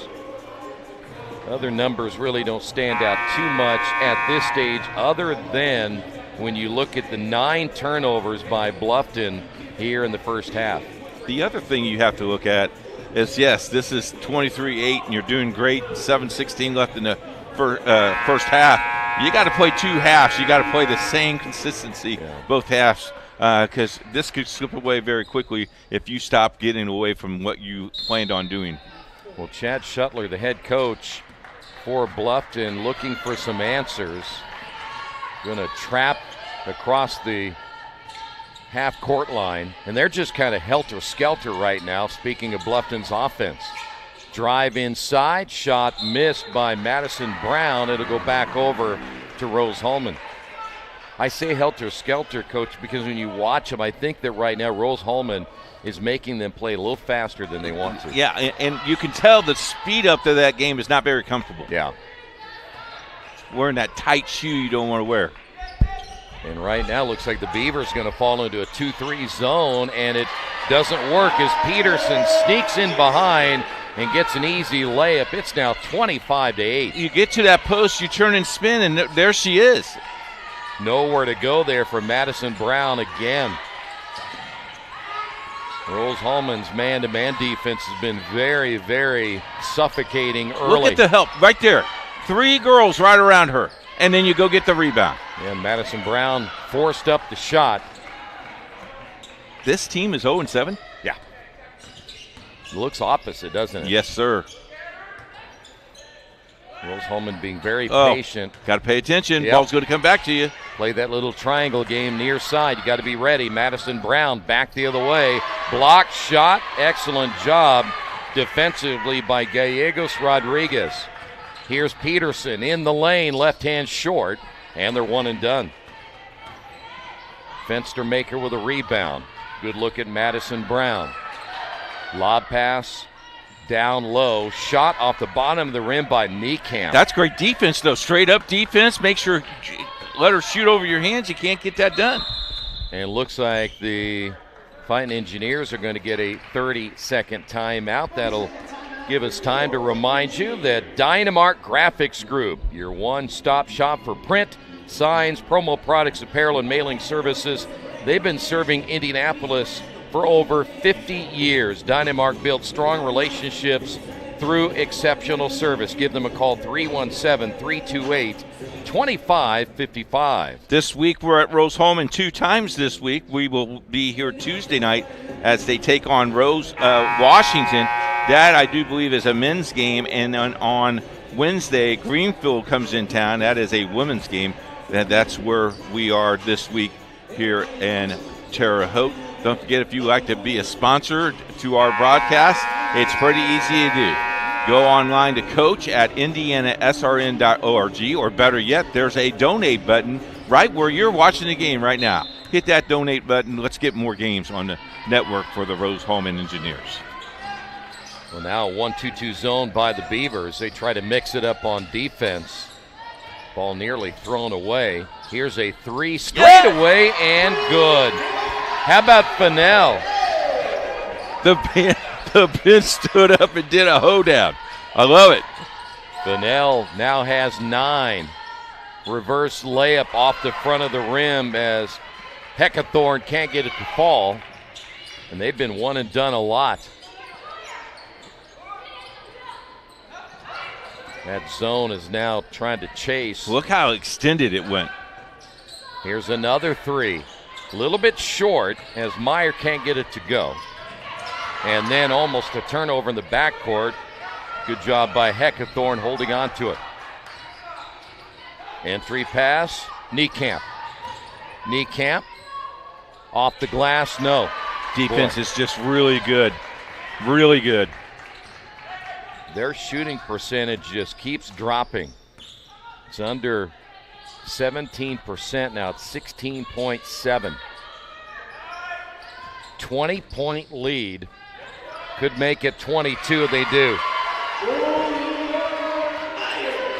Other numbers really don't stand out too much at this stage, other than when you look at the 9 turnovers by Bluffton here in the first half. The other thing you have to look at is, yes, this is 23-8, and you're doing great. 7:16 left in the first half. You got to play 2 halves. You got to play the same consistency both halves, because this could slip away very quickly if you stop getting away from what you planned on doing. Well, Chad Shuttler, the head coach for Bluffton, looking for some answers. Going to trap across the half-court line, and they're just kind of helter-skelter right now, speaking of Bluffton's offense. Drive inside, shot missed by Madison Brown. It'll go back over to Rose Holman. I say helter-skelter, Coach, because when you watch them, I think that right now Rose Holman is making them play a little faster than they want to. Yeah, and you can tell the speed up to that game is not very comfortable. Yeah. Wearing that tight shoe you don't want to wear. And right now looks like the Beavers going to fall into a 2-3 zone, and it doesn't work as Peterson sneaks in behind and gets an easy layup. It's now 25-8. You get to that post, you turn and spin, and there she is. Nowhere to go there for Madison Brown again. Rose Holman's man-to-man defense has been very, very suffocating early. Look at the help right there. 3 girls right around her, and then you go get the rebound. And Madison Brown forced up the shot. This team is 0-7? Yeah. It looks opposite, doesn't it? Yes, sir. Rose Holman being very patient. Got to pay attention. Yep. Ball's going to come back to you. Play that little triangle game near side. You got to be ready. Madison Brown back the other way. Blocked shot. Excellent job defensively by Gallegos Rodriguez. Here's Peterson in the lane, left hand short, and they're one and done. Fenstermaker with a rebound. Good look at Madison Brown. Lob pass. Down low, shot off the bottom of the rim by Niekamp. That's great defense, though. Straight up defense. Make sure, let her shoot over your hands. You can't get that done. And it looks like the Fighting Engineers are going to get a 30-second timeout. That'll give us time to remind you that Dynamark Graphics Group, your one-stop shop for print, signs, promo products, apparel, and mailing services. They've been serving Indianapolis for over 50 years. Dynamark built strong relationships through exceptional service. Give them a call, 317-328-2555. This week we're at Rose Holman 2 times this week. We will be here Tuesday night as they take on Washington. That, I do believe, is a men's game. And on Wednesday, Greenfield comes in town. That is a women's game. That's where we are this week here in Terre Haute. Don't forget, if you like to be a sponsor to our broadcast, it's pretty easy to do. Go online to coach at IndianaSRN.org, or better yet, there's a donate button right where you're watching the game right now. Hit that donate button. Let's get more games on the network for the Rose Holman Engineers. Well, now a 1-2-2 zone by the Beavers. They try to mix it up on defense. Ball nearly thrown away. Here's a 3 straight away and good. How about Fennell? The bench stood up and did a hoedown. I love it. Fennell now has 9. Reverse layup off the front of the rim as Heckathorn can't get it to fall. And they've been one and done a lot. That zone is now trying to chase. Look how extended it went. Here's another 3. A little bit short as Meyer can't get it to go. And then almost a turnover in the backcourt. Good job by Heckathorn holding on to it. Entry pass, Niekamp. Niekamp off the glass, no. Defense is just really good. Really good. Their shooting percentage just keeps dropping. It's under 17% now. It's 16.7. 20-point lead Could make it 22. They do.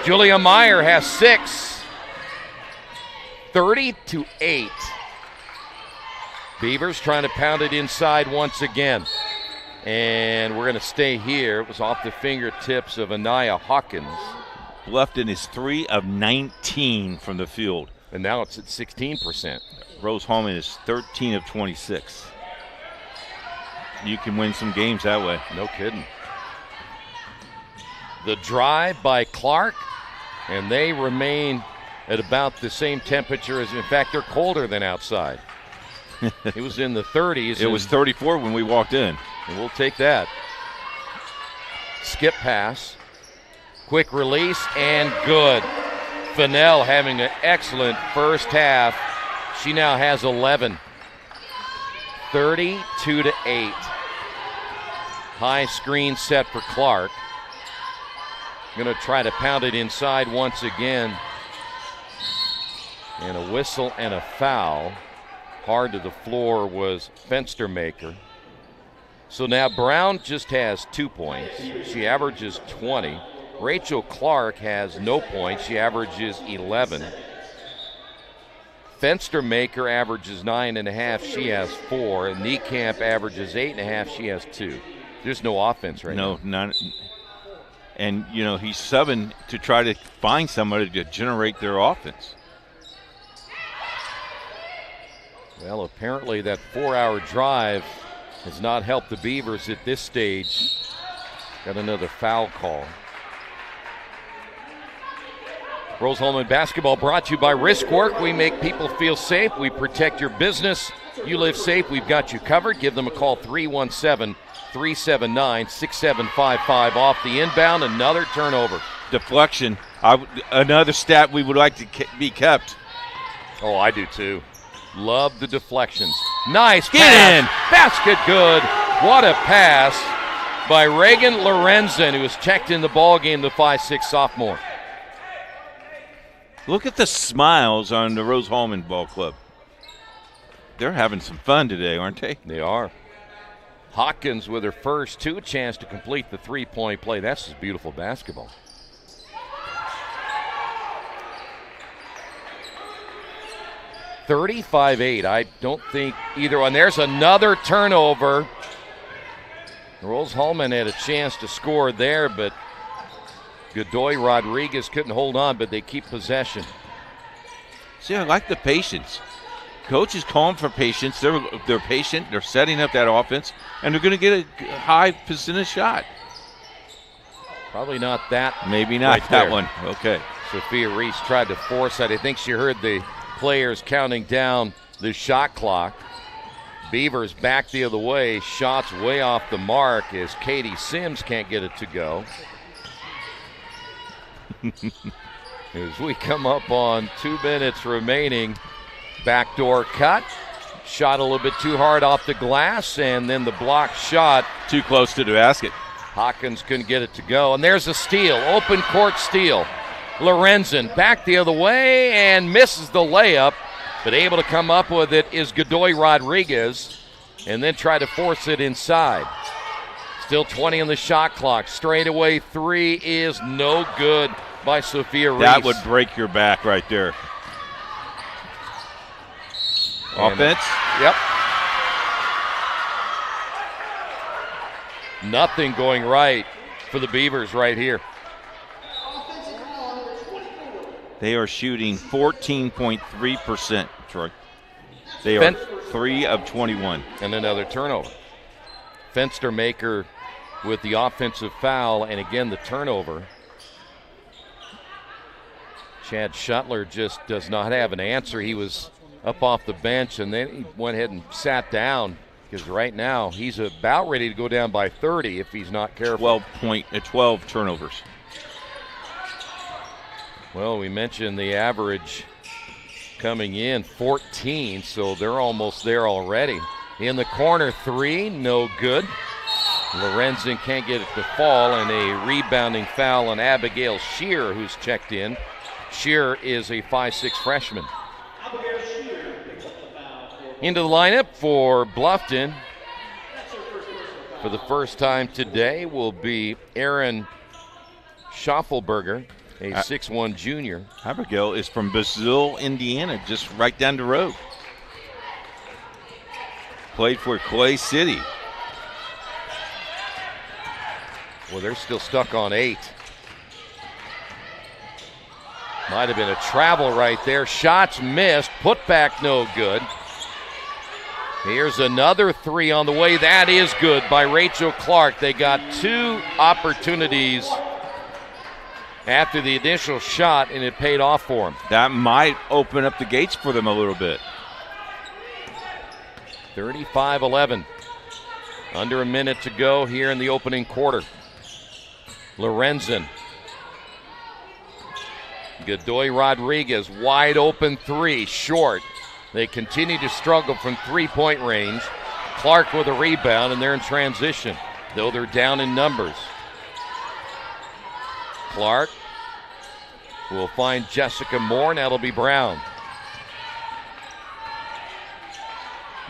Julia Meyer has 6. 30-8. Beavers trying to pound it inside once again. And we're going to stay here. It was off the fingertips of Anaya Hawkins. Bluffton is 3 of 19 from the field. And now it's at 16%. Rose Holman is 13 of 26. You can win some games that way. No kidding. The drive by Clark, and they remain at about the same temperature as, in fact, they're colder than outside. It was in the 30s. It was 34 when we walked in. And we'll take that. Skip pass. Quick release, and good. Fennell having an excellent first half. She now has 11. 32-8. High screen set for Clark. Going to try to pound it inside once again. And a whistle and a foul. Hard to the floor was Fenstermaker. So now Brown just has 2 points. She averages 20. Rachel Clark has no points. She averages 11. Fenstermaker averages 9.5. She has 4. And Niekamp averages 8.5. She has 2. There's no offense right now. No, none. And, you know, he's subbing to try to find somebody to generate their offense. Well, apparently that 4-hour drive has not helped the Beavers at this stage. Got another foul call. Rose Holman basketball brought to you by Risk Work. We make people feel safe. We protect your business. You live safe. We've got you covered. Give them a call, 317-379-6755. Off the inbound, another turnover. Deflection. Another stat we would like to be kept. Oh, I do too. Love the deflections. Nice Get pass. in. Basket good. What a pass by Reagan Lorenzen, who was checked in the ball game, the 5'6" sophomore. Look at the smiles on the Rose Holman Ball Club. They're having some fun today, aren't they? They are. Hawkins with her first 2, chance to complete the 3-point play. That's just beautiful basketball. $35-8. I don't think either one. There's another turnover. Rose Holman had a chance to score there, but Godoy Rodriguez couldn't hold on, but they keep possession. See, I like the patience. Coach is calling for patience. They're patient. They're setting up that offense, and they're going to get a high percentage shot. Probably not that. Maybe not right that there. one. Okay. Sophia Reese tried to force it. I think she heard the players counting down the shot clock. Beavers back the other way. Shots way off the mark as Katie Sims can't get it to go. As we come up on 2 minutes remaining, backdoor cut. Shot a little bit too hard off the glass, and then the block shot. Too close to the basket. Hawkins couldn't get it to go, and there's a steal, open court steal. Lorenzen back the other way and misses the layup, but able to come up with it is Godoy Rodriguez, and then try to force it inside. Still 20 on the shot clock. Straightaway 3 is no good by Sophia Reese. That would break your back right there. Offense? Yep. Nothing going right for the Beavers right here. They are shooting 14.3%, Troy. They are 3 of 21. And another turnover. Fenstermaker with the offensive foul, and again the turnover. Chad Shuttler just does not have an answer. He was up off the bench, and then he went ahead and sat down, because right now he's about ready to go down by 30 if he's not careful. 12 turnovers. Well, we mentioned the average coming in, 14, so they're almost there already. In the corner, 3, no good. Lorenzen can't get it to fall, and a rebounding foul on Abigail Shear, who's checked in. Shear is a 5'6" freshman. Into the lineup for Bluffton. for the first time today will be Aaron Schaffelberger, a 6'1 junior. Abigail is from Brazil, Indiana, just right down the road. Played for Clay City. Well, they're still stuck on 8. Might have been a travel right there. Shots missed. Put back no good. Here's another 3 on the way. That is good by Rachel Clark. They got 2 opportunities after the initial shot, and it paid off for them. That might open up the gates for them a little bit. 35-11. Under a minute to go here in the opening quarter. Lorenzen. Godoy Rodriguez, wide open 3, short. They continue to struggle from 3-point range. Clark with a rebound, and they're in transition, though they're down in numbers. Clark will find Jessica Moore, and that'll be Brown.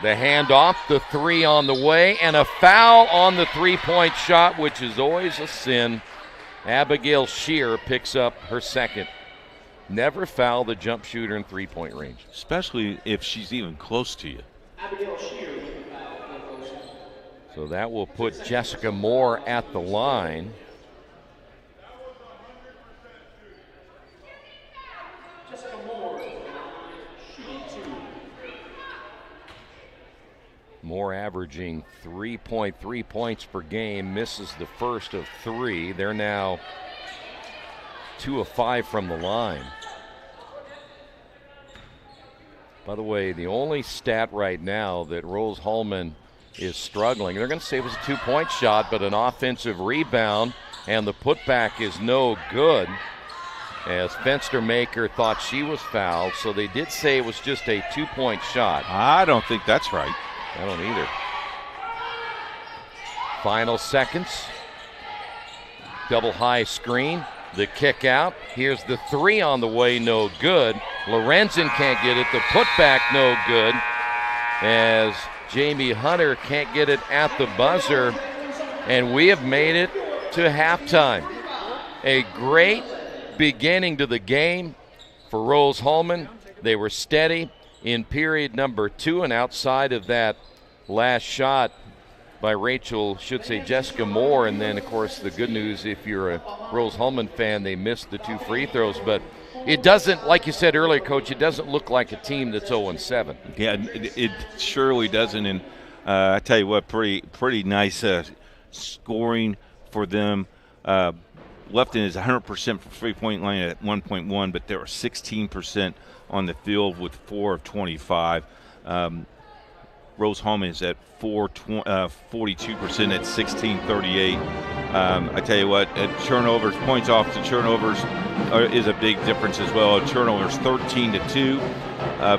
The handoff, the 3 on the way, and a foul on the 3-point shot, which is always a sin. Abigail Shear picks up her second. Never foul the jump shooter in 3-point range. Especially if she's even close to you. So that will put Jessica Moore at the line. Moore averaging 3.3 points per game, misses the first of 3. They're now 2 of 5 from the line. By the way, the only stat right now that Rose Holman is struggling, they're going to say it was a 2-point shot, but an offensive rebound, and the putback is no good, as Fenstermaker thought she was fouled, so they did say it was just a 2-point shot. I don't think that's right. I don't either. Final seconds. Double high screen. The kick out. Here's the 3 on the way, no good. Lorenzen can't get it. The putback, no good. As Jamie Hunter can't get it at the buzzer. And we have made it to halftime. A great beginning to the game for Rose Holman. They were steady in period number 2, and outside of that last shot by Jessica Moore, and then, of course, the good news, if you're a Rose Holman fan, they missed the 2 free throws, but it doesn't, like you said earlier, Coach, it doesn't look like a team that's 0-7. Yeah, it surely doesn't, and I tell you what, pretty nice scoring for them. Bluffton is 100% for three-point line at 1.1, but they were 16% on the field with 4 of 25. Rose Holman is at 42% at 16.38. I tell you what, turnovers, points off the turnovers is a big difference as well. Turnovers 13-2.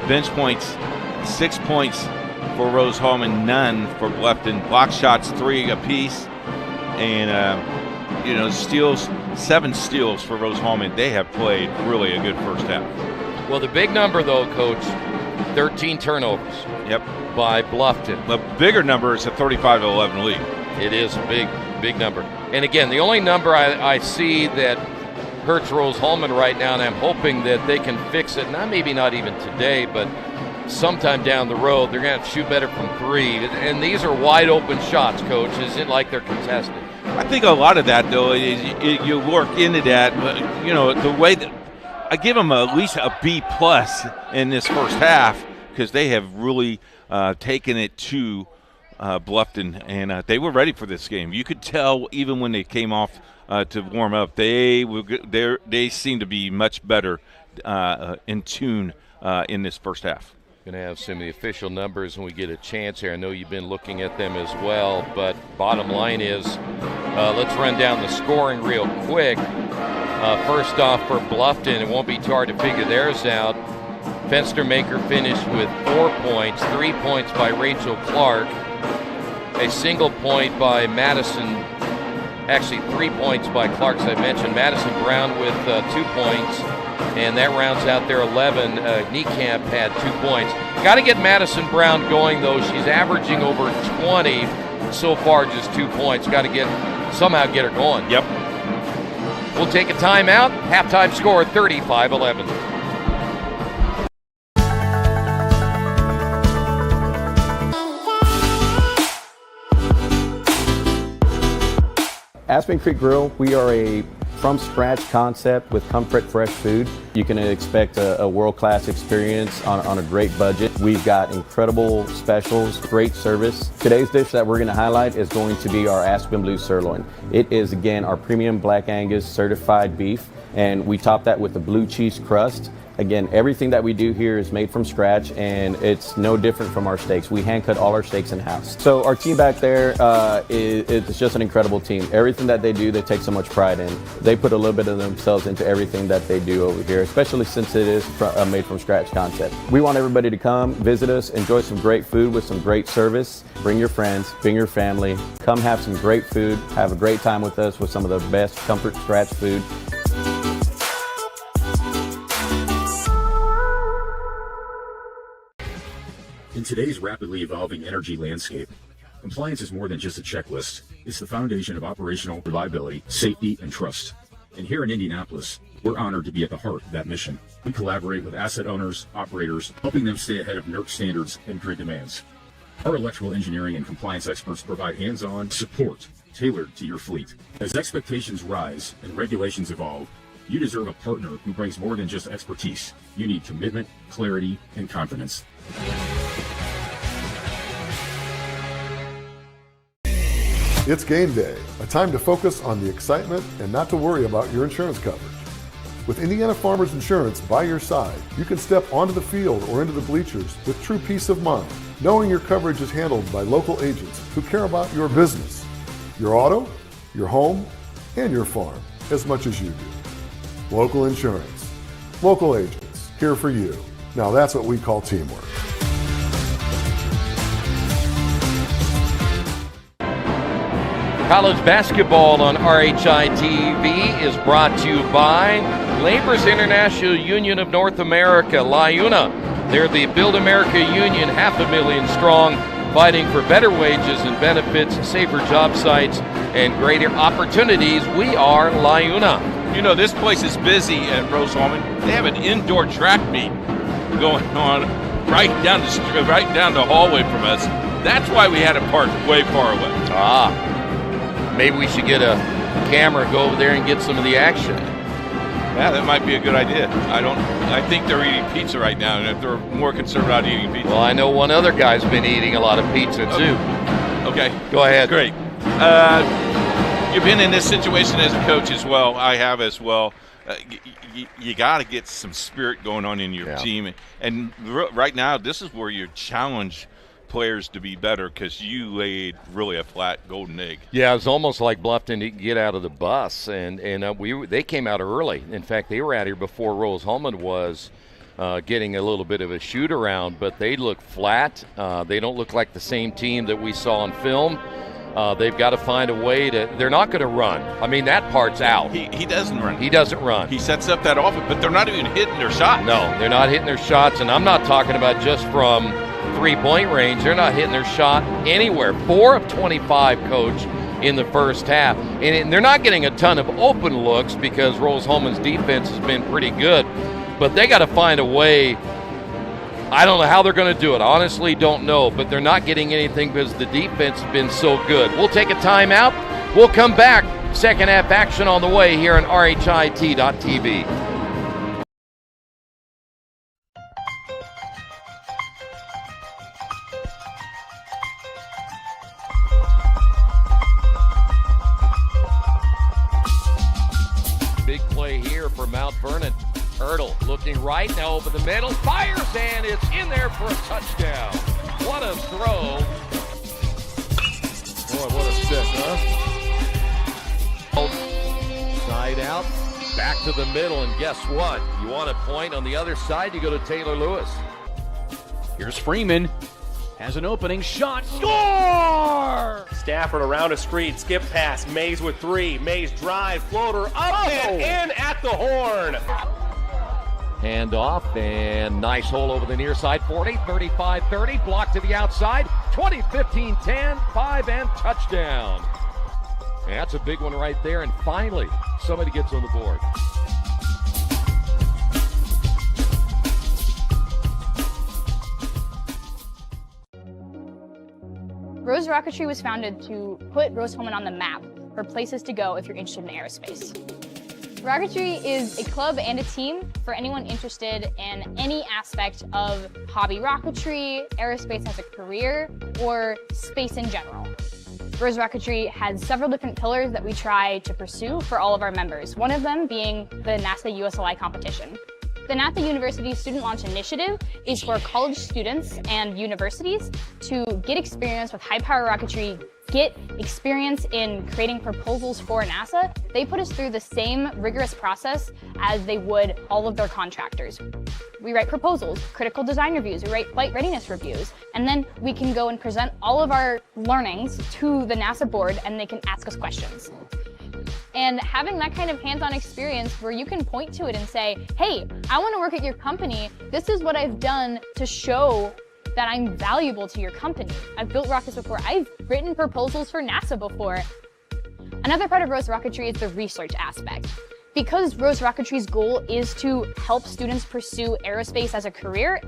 Bench points, 6 points for Rose Holman, none for Bluffton. Block shots 3 apiece, and steals, 7 steals for Rose Holman. They have played really a good first half. Well, the big number, though, Coach, 13 turnovers. Yep. By Bluffton. The bigger number is a 35-11 lead. It is a big number. And again, the only number I see that hurts Rose Holman right now, and I'm hoping that they can fix it, maybe not even today, but sometime down the road, they're going to have to shoot better from 3. And these are wide open shots, Coach. It isn't like they're contested. I think a lot of that, though, is you work into that. The way that I give them at least a B+ in this first half, because they have really taken it to Bluffton, and they were ready for this game. You could tell even when they came off to warm up, they seem to be much better in tune in this first half. Going to have some of the official numbers when we get a chance here. I know you've been looking at them as well, but bottom line is, let's run down the scoring real quick. First off, for Bluffton, it won't be too hard to figure theirs out. Fenstermaker finished with 4 points, 3 points by Rachel Clark, a single point by Madison, actually 3 points by Clark, as I mentioned. Madison Brown with 2 points, and that rounds out their 11. Niekamp had 2 points. Got to get Madison Brown going, though. She's averaging over 20 So far, just 2 points. Got to somehow get her going. Yep. We'll take a timeout. Halftime score 35-11. Aspen Creek Grill, we are a from-scratch concept with comfort fresh food. You can expect a world-class experience on a great budget. We've got incredible specials, great service. Today's dish that we're going to highlight is going to be our Aspen Blue Sirloin. It is, again, our premium Black Angus certified beef, and we top that with a blue cheese crust. Again, everything that we do here is made from scratch, and it's no different from our steaks. We hand cut all our steaks in-house. So our team back there, it's just an incredible team. Everything that they do, they take so much pride in. They put a little bit of themselves into everything that they do over here, especially since it is a made from scratch concept. We want everybody to come, visit us, enjoy some great food with some great service. Bring your friends, bring your family, come have some great food, have a great time with us with some of the best comfort scratch food. In today's rapidly evolving energy landscape, compliance is more than just a checklist. It's the foundation of operational reliability, safety, and trust. And here in Indianapolis, we're honored to be at the heart of that mission. We collaborate with asset owners, operators, helping them stay ahead of NERC standards and grid demands. Our electrical engineering and compliance experts provide hands-on support tailored to your fleet. As expectations rise and regulations evolve, you deserve a partner who brings more than just expertise. You need commitment, clarity, and confidence. It's game day, a time to focus on the excitement and not to worry about your insurance coverage. With Indiana Farmers Insurance by your side, you can step onto the field or into the bleachers with true peace of mind, knowing your coverage is handled by local agents who care about your business, your auto, your home, and your farm as much as you do. Local insurance, local agents, here for you. Now that's what we call teamwork. College basketball on RHIT TV is brought to you by Labor's International Union of North America, LIUNA. They're the Build America Union, 500,000 strong, fighting for better wages and benefits, safer job sites, and greater opportunities. We are LIUNA. You know, this place is busy at Rose-Hulman. They have an indoor track meet going on right down the hallway from us. That's why we had to park way far away. Maybe we should get a camera, go over there and get some of the action. Yeah, that might be a good idea. I think they're eating pizza right now, and if they're more concerned about eating pizza. Well, I know one other guy's been eating a lot of pizza too. Okay. Go ahead. Great. You've been in this situation as a coach as well. I have as well. You got to get some spirit going on in your team. And right now, this is where you challenge players to be better, because you laid really a flat golden egg. Yeah, it was almost like Bluffton to get out of the bus, and they came out early. In fact, they were out here before Rose-Hulman was getting a little bit of a shoot around, but they look flat. They don't look like the same team that we saw on film. They've got to find a way to – they're not going to run. I mean, that part's out. He doesn't run. He doesn't run. He sets up that often, but they're not even hitting their shots. No, they're not hitting their shots, and I'm not talking about just from three-point range. They're not hitting their shot anywhere. 4 of 25, Coach, in the first half. And they're not getting a ton of open looks because Rose-Hulman's defense has been pretty good. But they got to find a way. I don't know how they're going to do it. I honestly don't know. But they're not getting anything because the defense has been so good. We'll take a timeout. We'll come back. Second half action on the way here on RHIT.TV. Big play here for Mount Vernon. Hurdle looking right, now over the middle, fires, and it's in there for a touchdown. What a throw. Boy, what a stick, huh? Side out, back to the middle, and guess what? You want a point on the other side, you go to Taylor Lewis. Here's Freeman. Has an opening shot. Score! Stafford around a screen. Skip pass. Mays with 3. Mays drive. Floater up and in at the horn. Hand off, and nice hole over the near side, 40, 35, 30, block to the outside, 20, 15, 10, 5, and touchdown. And that's a big one right there, and finally, somebody gets on the board. Rose Rocketry was founded to put Rose-Hulman on the map for places to go if you're interested in aerospace. Rocketry is a club and a team for anyone interested in any aspect of hobby rocketry, aerospace as a career, or space in general. Rose Rocketry has several different pillars that we try to pursue for all of our members, one of them being the NASA USLI competition. The NASA University Student Launch Initiative is for college students and universities to get experience with high-power rocketry, get experience in creating proposals for NASA. They put us through the same rigorous process as they would all of their contractors. We write proposals, critical design reviews, we write flight readiness reviews, and then we can go and present all of our learnings to the NASA board and they can ask us questions. And having that kind of hands-on experience where you can point to it and say, hey, I want to work at your company. This is what I've done to show that I'm valuable to your company. I've built rockets before. I've written proposals for NASA before. Another part of Rose Rocketry is the research aspect. Because Rose Rocketry's goal is to help students pursue aerospace as a career,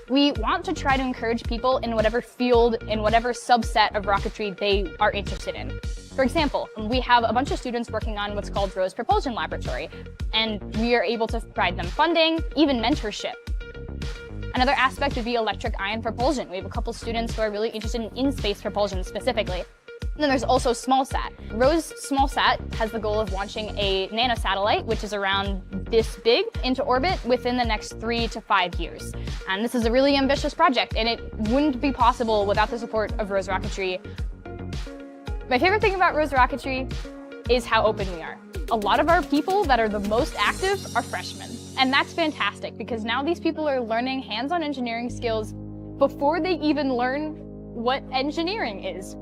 we want to try to encourage people in whatever field, in whatever subset of rocketry they are interested in. For example, we have a bunch of students working on what's called Rose Propulsion Laboratory, and we are able to provide them funding, even mentorship. Another aspect would be electric ion propulsion. We have a couple students who are really interested in in-space propulsion specifically. And then there's also SmallSat. Rose SmallSat has the goal of launching a nanosatellite, which is around this big, into orbit within the next 3 to 5 years. And this is a really ambitious project, and it wouldn't be possible without the support of Rose Rocketry. My favorite thing about Rose Rocketry is how open we are. A lot of our people that are the most active are freshmen. And that's fantastic because now these people are learning hands-on engineering skills before they even learn what engineering is.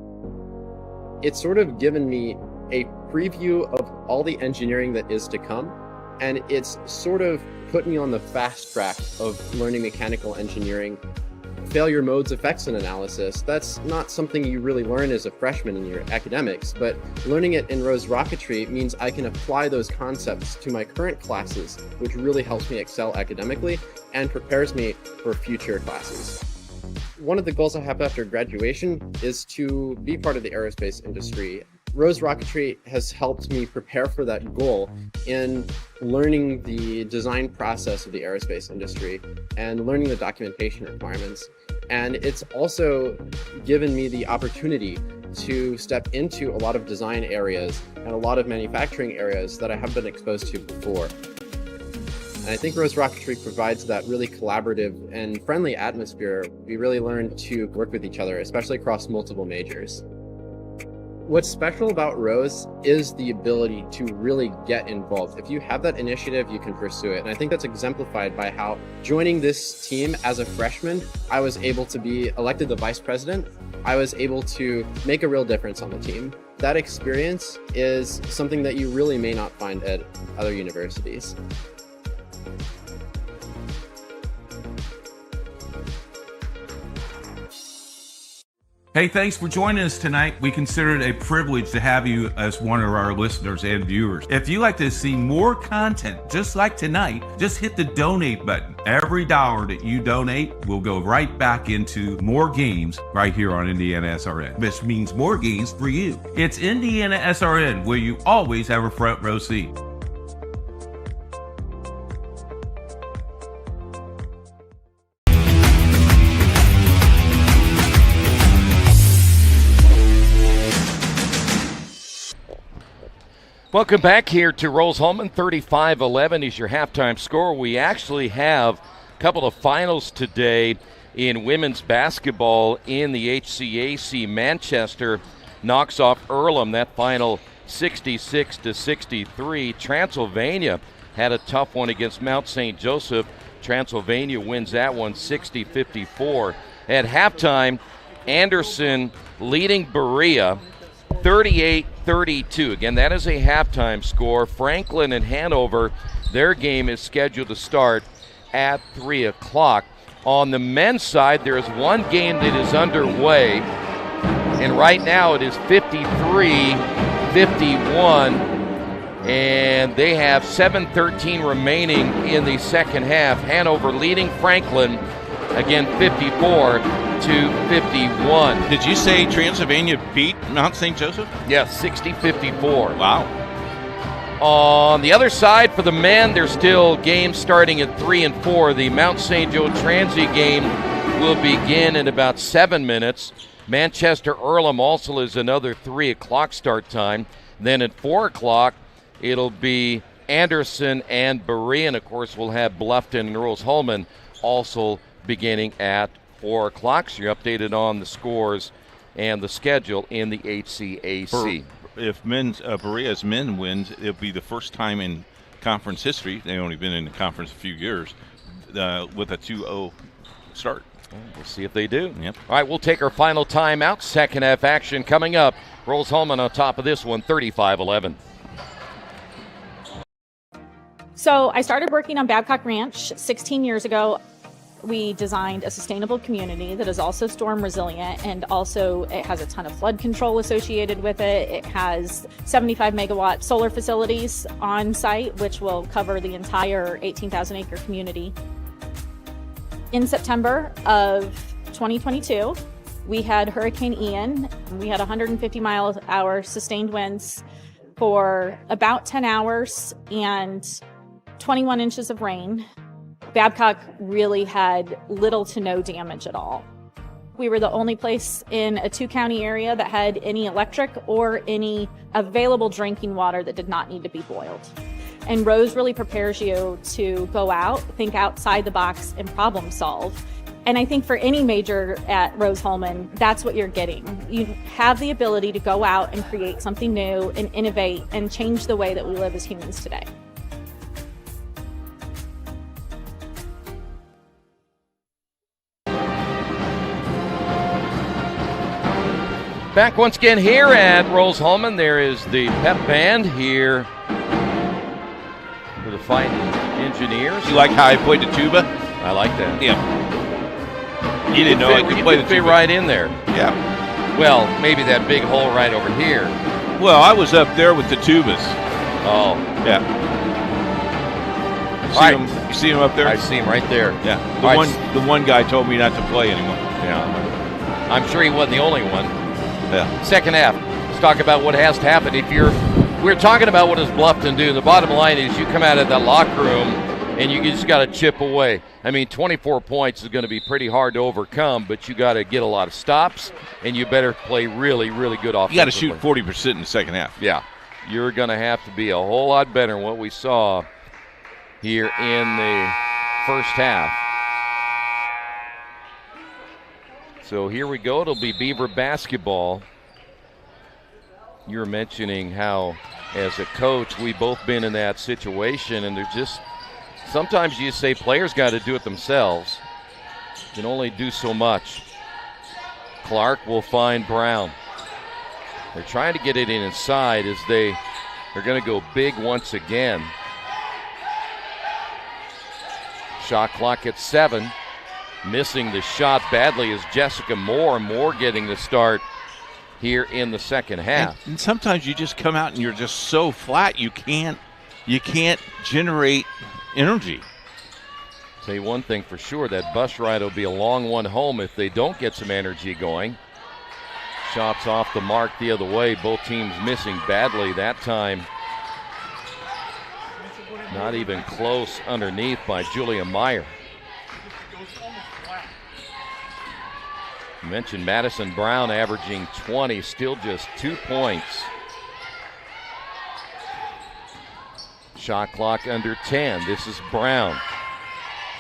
It's sort of given me a preview of all the engineering that is to come, and it's sort of put me on the fast track of learning mechanical engineering. Failure modes, effects, and analysis, that's not something you really learn as a freshman in your academics, but learning it in Rose Rocketry means I can apply those concepts to my current classes, which really helps me excel academically and prepares me for future classes. One of the goals I have after graduation is to be part of the aerospace industry. Rose Rocketry has helped me prepare for that goal in learning the design process of the aerospace industry and learning the documentation requirements. And it's also given me the opportunity to step into a lot of design areas and a lot of manufacturing areas that I haven't been exposed to before. And I think Rose Rocketry provides that really collaborative and friendly atmosphere. We really learn to work with each other, especially across multiple majors. What's special about Rose is the ability to really get involved. If you have that initiative, you can pursue it. And I think that's exemplified by how joining this team as a freshman, I was able to be elected the vice president. I was able to make a real difference on the team. That experience is something that you really may not find at other universities. Hey, thanks for joining us tonight. We consider it a privilege to have you as one of our listeners and viewers. If you'd like to see more content just like tonight, just hit the donate button. Every dollar that you donate will go right back into more games right here on IndianaSRN, which means more games for you. It's IndianaSRN, where you always have a front row seat. Welcome back here to Rose-Hulman. 35-11 is your halftime score. We actually have a couple of finals today in women's basketball in the HCAC. Manchester knocks off Earlham, that final 66-63. Transylvania had a tough one against Mount St. Joseph. Transylvania wins that one 60-54. At halftime, Anderson leading Berea 38-32. Again, that is a halftime score. Franklin and Hanover, their game is scheduled to start at 3 o'clock. On the men's side, there is one game that is underway, and right now it is 53-51, and they have 7:13 remaining in the second half. Hanover leading Franklin, again 54-51. Did you say Transylvania beat Mount St. Joseph? Yes, 60-54. Wow. On the other side, for the men, there's still games starting at 3 and 4. The Mount St. Joe Transy game will begin in about 7 minutes. Manchester Earlham also is another 3 o'clock start time. Then at 4 o'clock, it'll be Anderson and Berea. And, of course, we'll have Bluffton and Rose-Hulman also beginning at 4 o'clock. So you're updated on the scores and the schedule in the HCAC. If Berea's men wins, it'll be the first time in conference history, they've only been in the conference a few years, with a 2-0 start. We'll see if they do. Yep. All right, we'll take our final timeout. Second half action coming up. Rose-Hulman on top of this one, 35-11. So I started working on Babcock Ranch 16 years ago. We designed a sustainable community that is also storm resilient, and also it has a ton of flood control associated with it. It has 75 megawatt solar facilities on site, which will cover the entire 18,000 acre community. In September of 2022, we had Hurricane Ian. We had 150 mile an hour sustained winds for about 10 hours and 21 inches of rain. Babcock really had little to no damage at all. We were the only place in a 2-county area that had any electric or any available drinking water that did not need to be boiled. And Rose really prepares you to go out, think outside the box, and problem solve. And I think for any major at Rose-Hulman, that's what you're getting. You have the ability to go out and create something new and innovate and change the way that we live as humans today. Back once again here at Rose-Hulman. There is the pep band here for the Fighting Engineers. You like how I played the tuba? I like that. Yeah. You didn't know I could play the tuba. Fit right in there. Yeah. Well, maybe that big hole right over here. Well, I was up there with the tubas. Oh. Yeah. You see him up there? I see him right there. Yeah. The one guy told me not to play anymore. Yeah. I'm sure he wasn't the only one. Yeah. Second half, let's talk about what has to happen. We're talking about what does Bluffton do. The bottom line is you come out of that locker room and you just got to chip away. I mean, 24 points is going to be pretty hard to overcome, but you got to get a lot of stops and you better play really, really good offensively. You got to shoot 40% in the second half. Yeah. You're going to have to be a whole lot better than what we saw here in the first half. So here we go. It'll be Beaver basketball. You were mentioning how, as a coach, we've both been in that situation, and there's just sometimes you say players got to do it themselves. Can only do so much. Clark will find Brown. They're trying to get it inside as they're going to go big once again. Shot clock at 7. Missing the shot badly is Jessica Moore. Moore getting the start here in the second half. And sometimes you just come out and you're just so flat you can't generate energy. Tell you one thing for sure, that bus ride will be a long one home if they don't get some energy going. Shots off the mark the other way. Both teams missing badly that time. Not even close underneath by Julia Meyer. You mentioned Madison Brown averaging 20, still just 2 points. Shot clock under 10. This is Brown.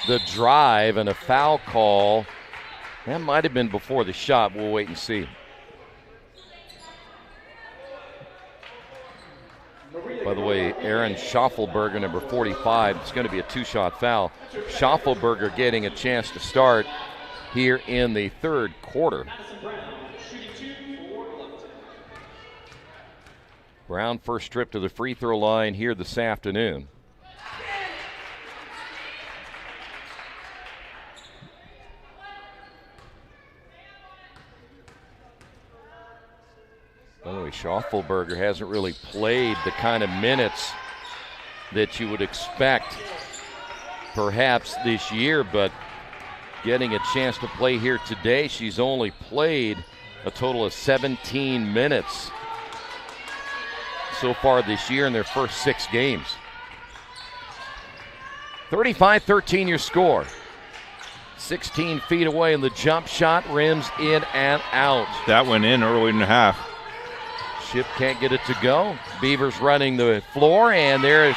The drive and a foul call. That might have been before the shot. We'll wait and see. By the way, Aaron Schaffelberger, number 45, it's going to be a 2-shot foul. Schaffelberger getting a chance to start here in the third quarter. Brown first trip to the free throw line here this afternoon. Boy, Schaufelberger hasn't really played the kind of minutes that you would expect perhaps this year, but getting a chance to play here today. She's only played a total of 17 minutes so far this year in their first 6 games. 35-13 your score. 16 feet away, and the jump shot rims in and out. That went in early in the half. Ship can't get it to go. Beavers running the floor, and there's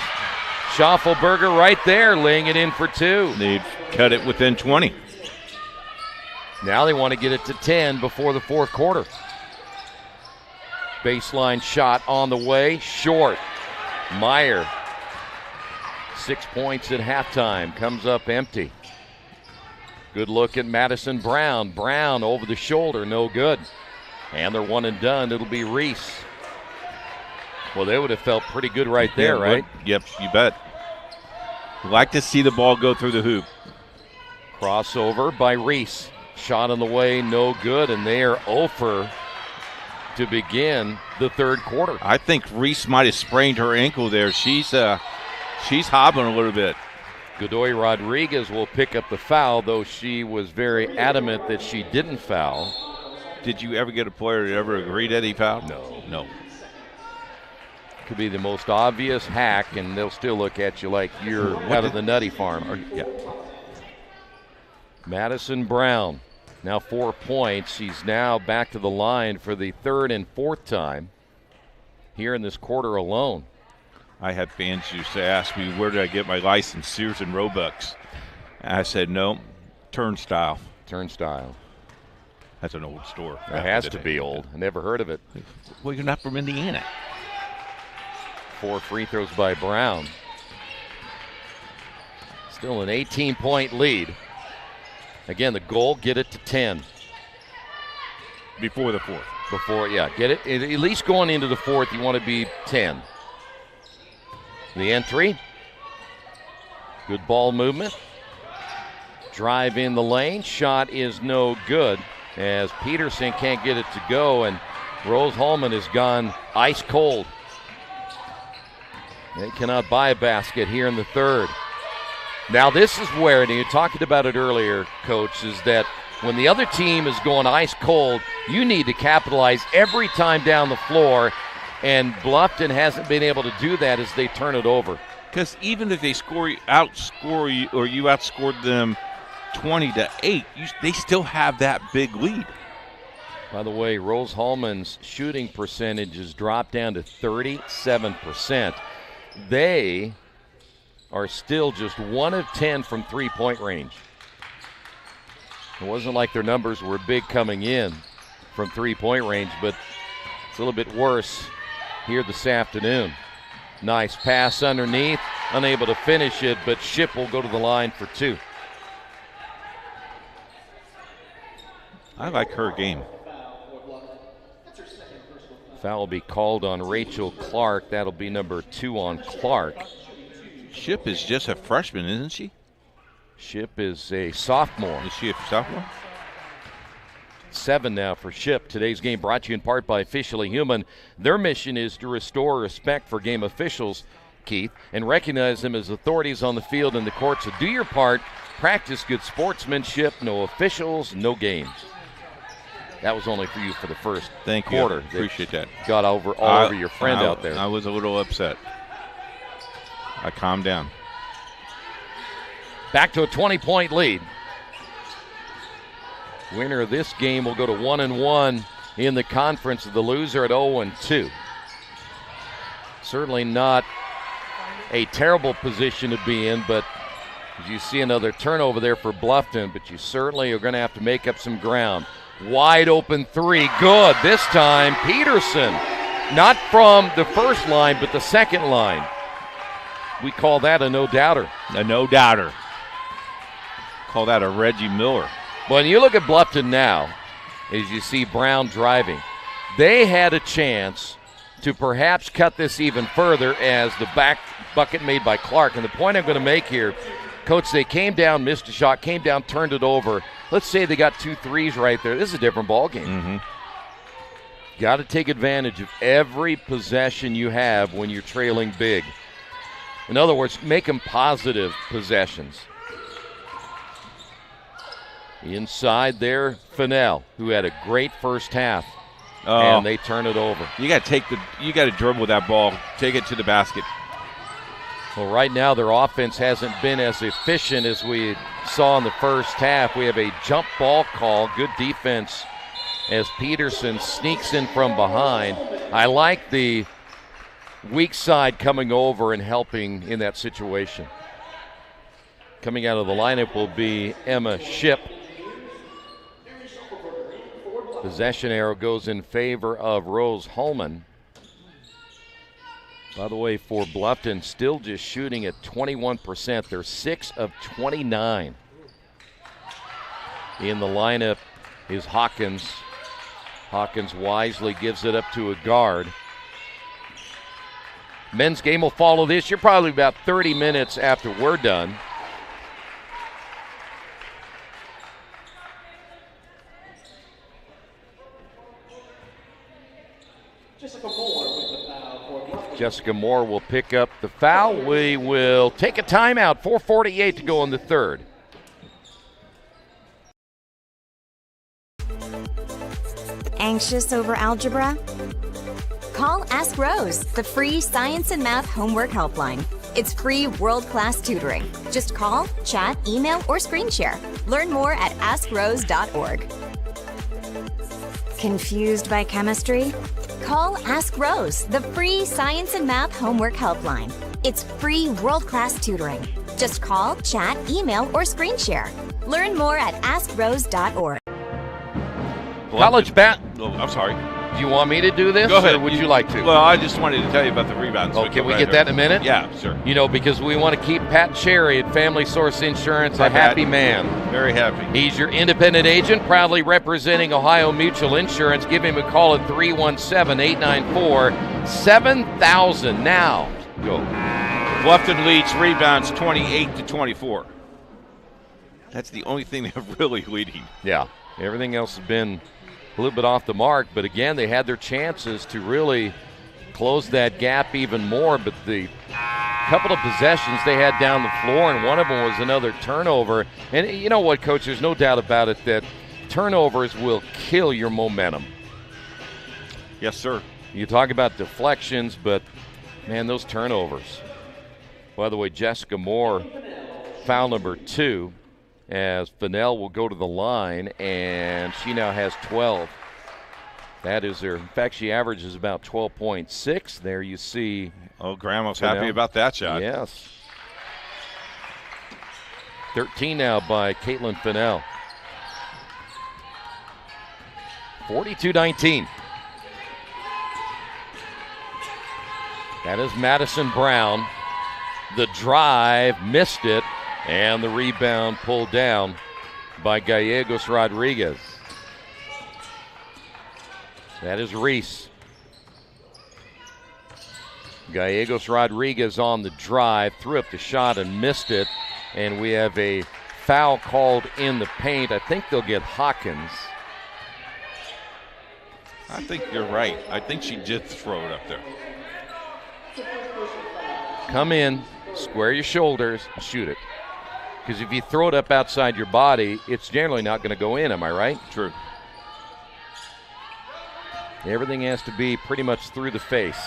Schaufelberger right there, laying it in for 2. They cut it within 20. Now they want to get it to 10 before the fourth quarter. Baseline shot on the way, short. Meyer, 6 points at halftime, comes up empty. Good look at Madison Brown. Brown over the shoulder, no good. And they're one and done. It'll be Reese. Well, they would have felt pretty good right there, Yeah, right? Yep, you bet. Like to see the ball go through the hoop. Crossover by Reese. Shot on the way, no good, and they are over to begin the third quarter. I think Reese might have sprained her ankle there. She's hobbling a little bit. Godoy Rodriguez will pick up the foul, though she was very adamant that she didn't foul. Did you ever get a player to ever agree that he fouled? No. Could be the most obvious hack, and they'll still look at you like you're out of the nutty farm. Yeah. Madison Brown, now 4 points. She's now back to the line for the third and fourth time here in this quarter alone. I had fans used to ask me, where did I get my license, Sears and Roebuck's? And I said, no, Turnstile. Turnstile. That's an old store. It has to be old. I never heard of it. Well, you're not from Indiana. 4 free throws by Brown. Still an 18-point lead. Again, the goal, get it to 10. Before the fourth. Get it. At least going into the fourth, you want to be 10. The entry. Good ball movement. Drive in the lane. Shot is no good as Peterson can't get it to go, and Rose Holman has gone ice cold. They cannot buy a basket here in the third. Now this is where, and you talked about it earlier, Coach, is that when the other team is going ice cold, you need to capitalize every time down the floor, and Bluffton hasn't been able to do that as they turn it over. Because even if they outscore you, or you outscored them 20-8, they still have that big lead. By the way, Rose Holman's shooting percentage has dropped down to 37%. They are still just 1 of 10 from three-point range. It wasn't like their numbers were big coming in from three-point range, but it's a little bit worse here this afternoon. Nice pass underneath, unable to finish it, but Ship will go to the line for 2. I like her game. Foul will be called on Rachel Clark. That'll be number 2 on Clark. Ship is just a freshman, isn't she? Ship is a sophomore. Is she a sophomore? 7 now for Ship. Today's game brought to you in part by Officially Human. Their mission is to restore respect for game officials, Keith, and recognize them as authorities on the field and the court. So do your part, practice good sportsmanship, no officials, no games. That was only for you for the first quarter. Appreciate that. Got all over your friend out there. I was a little upset. I calmed down. Back to a 20-point lead. Winner of this game will go to 1-1 in the conference. The loser at 0-2. Certainly not a terrible position to be in, but as you see another turnover there for Bluffton, but you certainly are going to have to make up some ground. Wide open 3, good. This time Peterson, not from the first line, but the second line. We call that a no-doubter. A no-doubter. Call that a Reggie Miller. When you look at Bluffton now, as you see Brown driving, they had a chance to perhaps cut this even further as the back bucket made by Clark. And the point I'm going to make here, Coach, they came down, missed a shot, came down, turned it over. Let's say they got 2 threes right there. This is a different ball game. Mm-hmm. Got to take advantage of every possession you have when you're trailing big. In other words, make them positive possessions. Inside there, Fennell, who had a great first half, and they turn it over. You got to dribble that ball, take it to the basket. Well, right now their offense hasn't been as efficient as we saw in the first half. We have a jump ball call, good defense as Peterson sneaks in from behind. I like the weak side coming over and helping in that situation. Coming out of the lineup will be Emma Shipp. Possession arrow goes in favor of Rose Holman. By the way, for Bluffton, still just shooting at 21%. They're 6 of 29. In the lineup is Hawkins. Hawkins wisely gives it up to a guard. Men's game will follow this. You're probably about 30 minutes after we're done. Jessica Moore will pick up the foul. We will take a timeout. 4:48 to go in the third. Anxious over algebra? Call Ask Rose, the free science and math homework helpline. It's free world-class tutoring. Just call, chat, email, or screen share. Learn more at AskRose.org. Confused by chemistry? Call Ask Rose, the free science and math homework helpline. It's free world-class tutoring. Just call, chat, email, or screen share. Learn more at AskRose.org. College bat. Oh, I'm sorry. Do you want me to do this? Go ahead. Or would you like to? Well, I just wanted to tell you about the rebounds. Oh, can we get that in a minute? Yeah, sure. You know, because we want to keep Pat Cherry at Family Source Insurance a happy man. Very happy. He's your independent agent, proudly representing Ohio Mutual Insurance. Give him a call at 317-894-7000. Now, go. Bluffton leads rebounds 28-24. That's the only thing they're really leading. Yeah, everything else has been a little bit off the mark, but again, they had their chances to really close that gap even more, but the couple of possessions they had down the floor, and one of them was another turnover. And you know what, Coach, there's no doubt about it that turnovers will kill your momentum. Yes, sir. You talk about deflections, but, man, those turnovers. By the way, Jessica Moore, foul number 2. As Fennell will go to the line, and she now has 12. That is her. In fact, she averages about 12.6. There you see. Oh, Grandma's Fennell. happy about that shot. Yes. 13 now by Caitlin Fennell. 42-19. That is Madison Brown. The drive, missed it. And the rebound pulled down by Gallegos Rodriguez. That is Reese. Gallegos Rodriguez on the drive, threw up the shot and missed it. And we have a foul called in the paint. I think they'll get Hawkins. I think you're right. I think she did throw it up there. Come in, square your shoulders, shoot it. Because if you throw it up outside your body, it's generally not going to go in, am I right? True. Everything has to be pretty much through the face.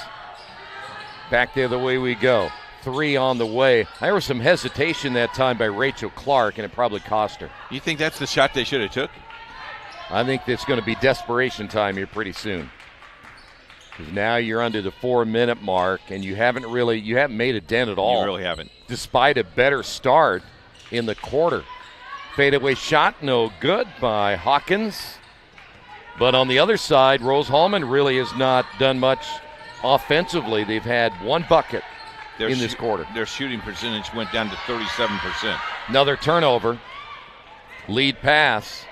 Back the other way we go. 3 on the way. There was some hesitation that time by Rachel Clark, and it probably cost her. You think that's the shot they should have took? I think it's going to be desperation time here pretty soon. Because now you're under the 4-minute mark, and you haven't made a dent at all. You really haven't. Despite a better start in the quarter. Fadeaway shot, no good by Hawkins. But on the other side, Rose Holman really has not done much offensively. They've had 1 bucket in this quarter. Their shooting percentage went down to 37%. Another turnover. Lead pass.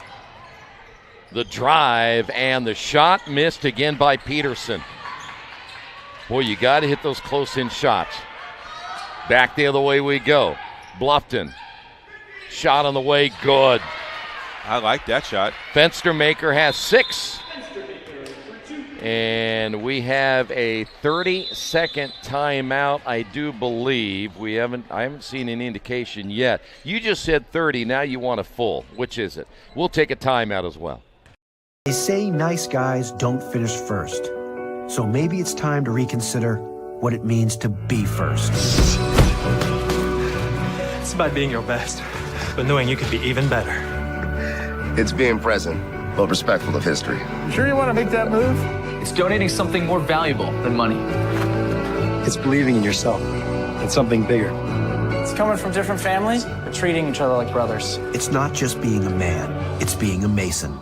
The drive and the shot missed again by Peterson. Boy, you got to hit those close-in shots. Back the other way we go. Bluffton. Shot on the way, good. I like that shot. Fenstermaker has 6. And we have a 30-second timeout, I do believe. I haven't seen an indication yet. You just said 30, now you want a full. Which is it? We'll take a timeout as well. They say nice guys don't finish first. So maybe it's time to reconsider what it means to be first. It's about being your best, but knowing you could be even better. It's being present, but respectful of history. Sure you want to make that move? It's donating something more valuable than money. It's believing in yourself and something bigger. It's coming from different families, but treating each other like brothers. It's not just being a man, it's being a Mason.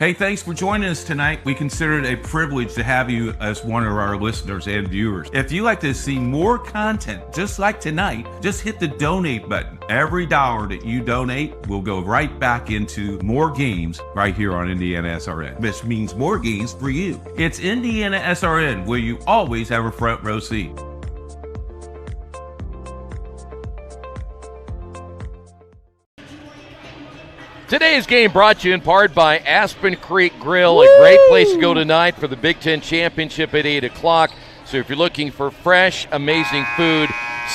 Hey, thanks for joining us tonight. We consider it a privilege to have you as one of our listeners and viewers. If you'd like to see more content just like tonight, just hit the donate button. Every dollar that you donate will go right back into more games right here on IndianaSRN, which means more games for you. It's IndianaSRN, where you always have a front row seat. Today's game brought to you in part by Aspen Creek Grill, a great place to go tonight for the Big Ten Championship at 8 o'clock. So if you're looking for fresh, amazing food,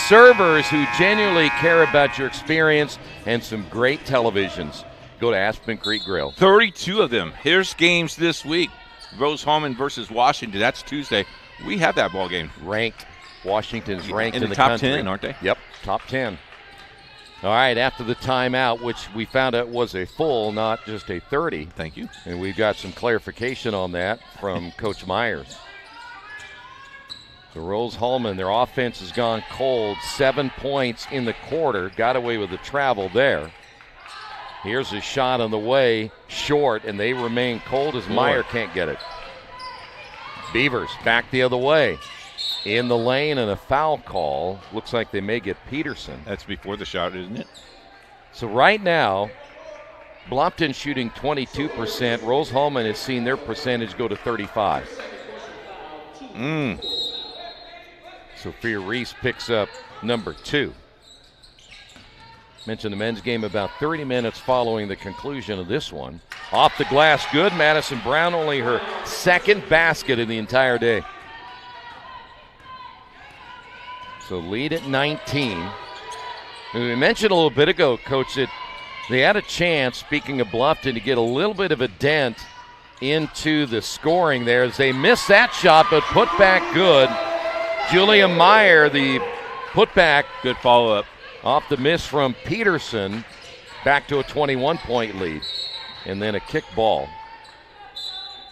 servers who genuinely care about your experience, and some great televisions, go to Aspen Creek Grill. 32 of them. Here's games this week. Rose-Hulman versus Washington. That's Tuesday. We have that ball game. Ranked. Washington's ranked in the top country. 10, aren't they? Yep, top 10. All right, after the timeout, which we found out was a full, not just a 30. Thank you. And we've got some clarification on that from Coach Myers. So Rose-Hulman, their offense has gone cold. 7 points in the quarter. Got away with the travel there. Here's a shot on the way, short, and they remain cold as Meyer can't get it. Beavers back the other way. In the lane and a foul call. Looks like they may get Peterson. That's before the shot, isn't it? So right now, Bluffton shooting 22%. Rose-Hulman has seen their percentage go to 35. Sophia Reese picks up number 2. Mentioned the men's game about 30 minutes following the conclusion of this one. Off the glass, good. Madison Brown, only her second basket in the entire day. So lead at 19. And we mentioned a little bit ago, Coach, that they had a chance, speaking of Bluffton, to get a little bit of a dent into the scoring there as they missed that shot, but put back good. Julia Meyer, the putback. Good follow-up. Off the miss from Peterson, back to a 21-point lead. And then a kick ball.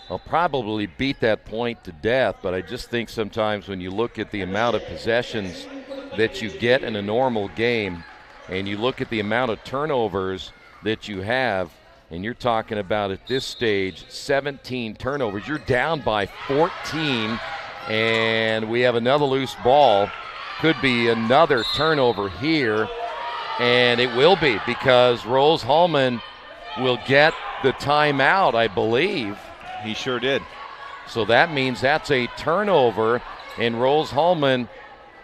I'll probably beat that point to death, but I just think sometimes when you look at the amount of possessions that you get in a normal game and you look at the amount of turnovers that you have, and you're talking about at this stage 17 turnovers, you're down by 14, and we have another loose ball. Could be another turnover here, and it will be because Rose-Hulman will get the timeout, I believe. He sure did. So that means that's a turnover, and Rose-Hulman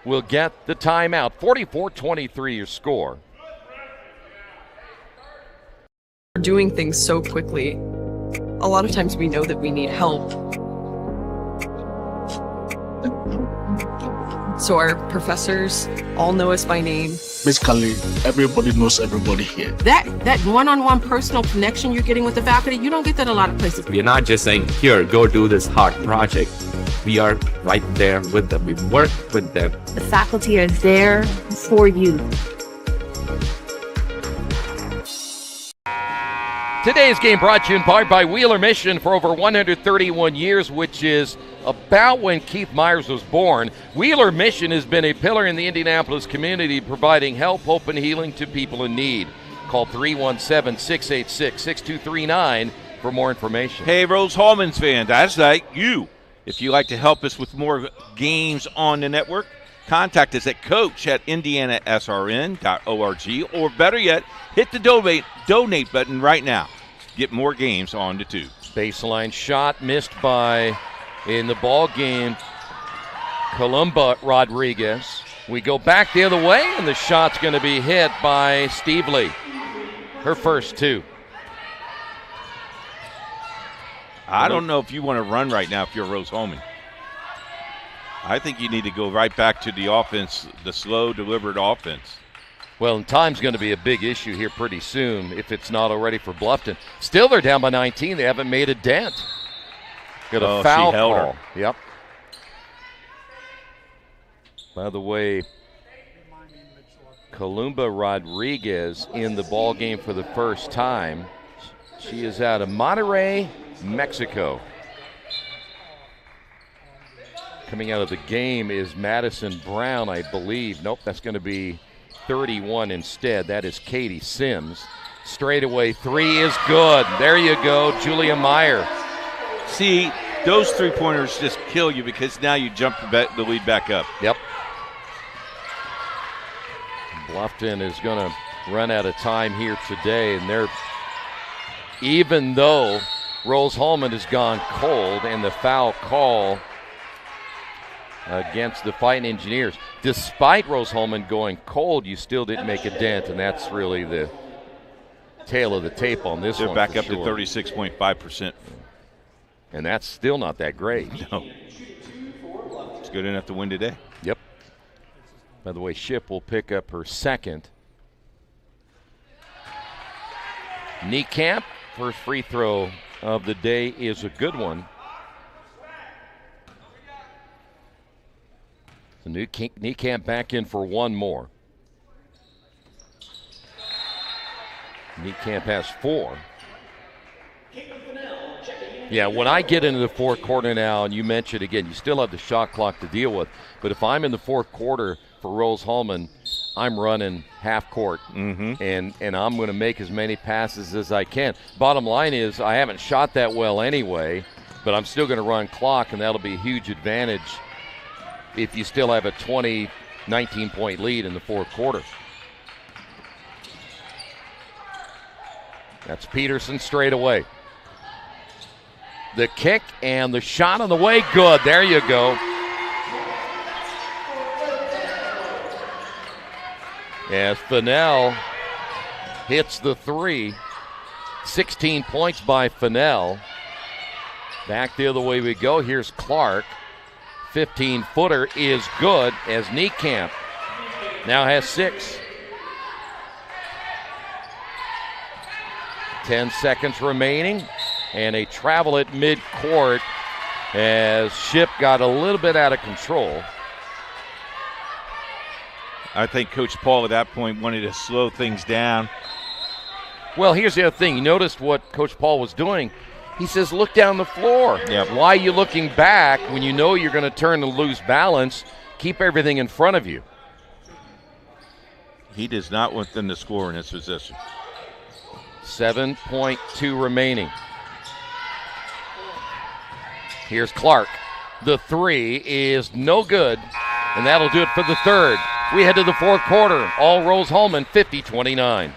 will get the timeout. 44-23 your score. We're doing things so quickly. A lot of times we know that we need help. So our professors all know us by name. Basically, everybody knows everybody here. That one-on-one personal connection you're getting with the faculty, you don't get that a lot of places. We are not just saying, here, go do this hard project. We are right there with them. We work with them. The faculty are there for you. Today's game brought to you in part by Wheeler Mission for over 131 years, which is about when Keith Myers was born. Wheeler Mission has been a pillar in the Indianapolis community, providing help, hope, and healing to people in need. Call 317-686-6239 for more information. Hey, Rose-Hulman's fans, that's like you. If you'd like to help us with more games on the network, contact us at coach@IndianaSRN.org, or better yet, hit the donate button right now. Get more games on the tube. Baseline shot missed by, in the ball game, Columba Rodriguez. We go back the other way, and the shot's going to be hit by Steve Lee. Her first 2. I don't know if you want to run right now if you're Rose-Hulman. I think you need to go right back to the offense, the slow, deliberate offense. Well, and time's going to be a big issue here pretty soon if it's not already for Bluffton. Still, they're down by 19. They haven't made a dent. Got a foul call. Yep. By the way, Columba Rodriguez in the ball game for the first time. She is out of Monterrey, Mexico. Coming out of the game is Madison Brown, I believe. Nope, that's going to be 31 instead. That is Katie Sims. Straightaway three is good. There you go, Julia Meyer. See, those three-pointers just kill you because now you jump the lead back up. Yep. Bluffton is going to run out of time here today, and they're, even though Rose-Hulman has gone cold and the foul call against the Fighting Engineers, despite Rose-Hulman going cold, you still didn't make a dent, and that's really the tail of the tape on this one. They're back up to 36.5%. And that's still not that great. No. It's good enough to win today. Yep. By the way, Ship will pick up her second. Niekamp, first free throw of the day is a good one. So Niekamp back in for one more. Niekamp has four. Yeah, when I get into the fourth quarter now, and you mentioned again, you still have the shot clock to deal with, but if I'm in the fourth quarter for Rose-Hulman, I'm running half court, and I'm going to make as many passes as I can. Bottom line is I haven't shot that well anyway, but I'm still going to run clock, and that'll be a huge advantage if you still have a 19-point lead in the fourth quarter. That's Peterson straight away. The kick and the shot on the way, good. There you go. As Fennell hits the three. 16 points by Fennell. Back the other way we go. Here's Clark. 15-footer is good as Niekamp now has 6. 10 seconds remaining. And a travel at midcourt as Ship got a little bit out of control. I think Coach Paul at that point wanted to slow things down. Well, here's the other thing. You noticed what Coach Paul was doing. He says, look down the floor. Yep. Why are you looking back when you know you're going to turn and lose balance? Keep everything in front of you. He does not want them to score in this position. 7.2 remaining. Here's Clark. The three is no good, and that'll do it for the third. We head to the fourth quarter. All Rose-Hulman 50-29.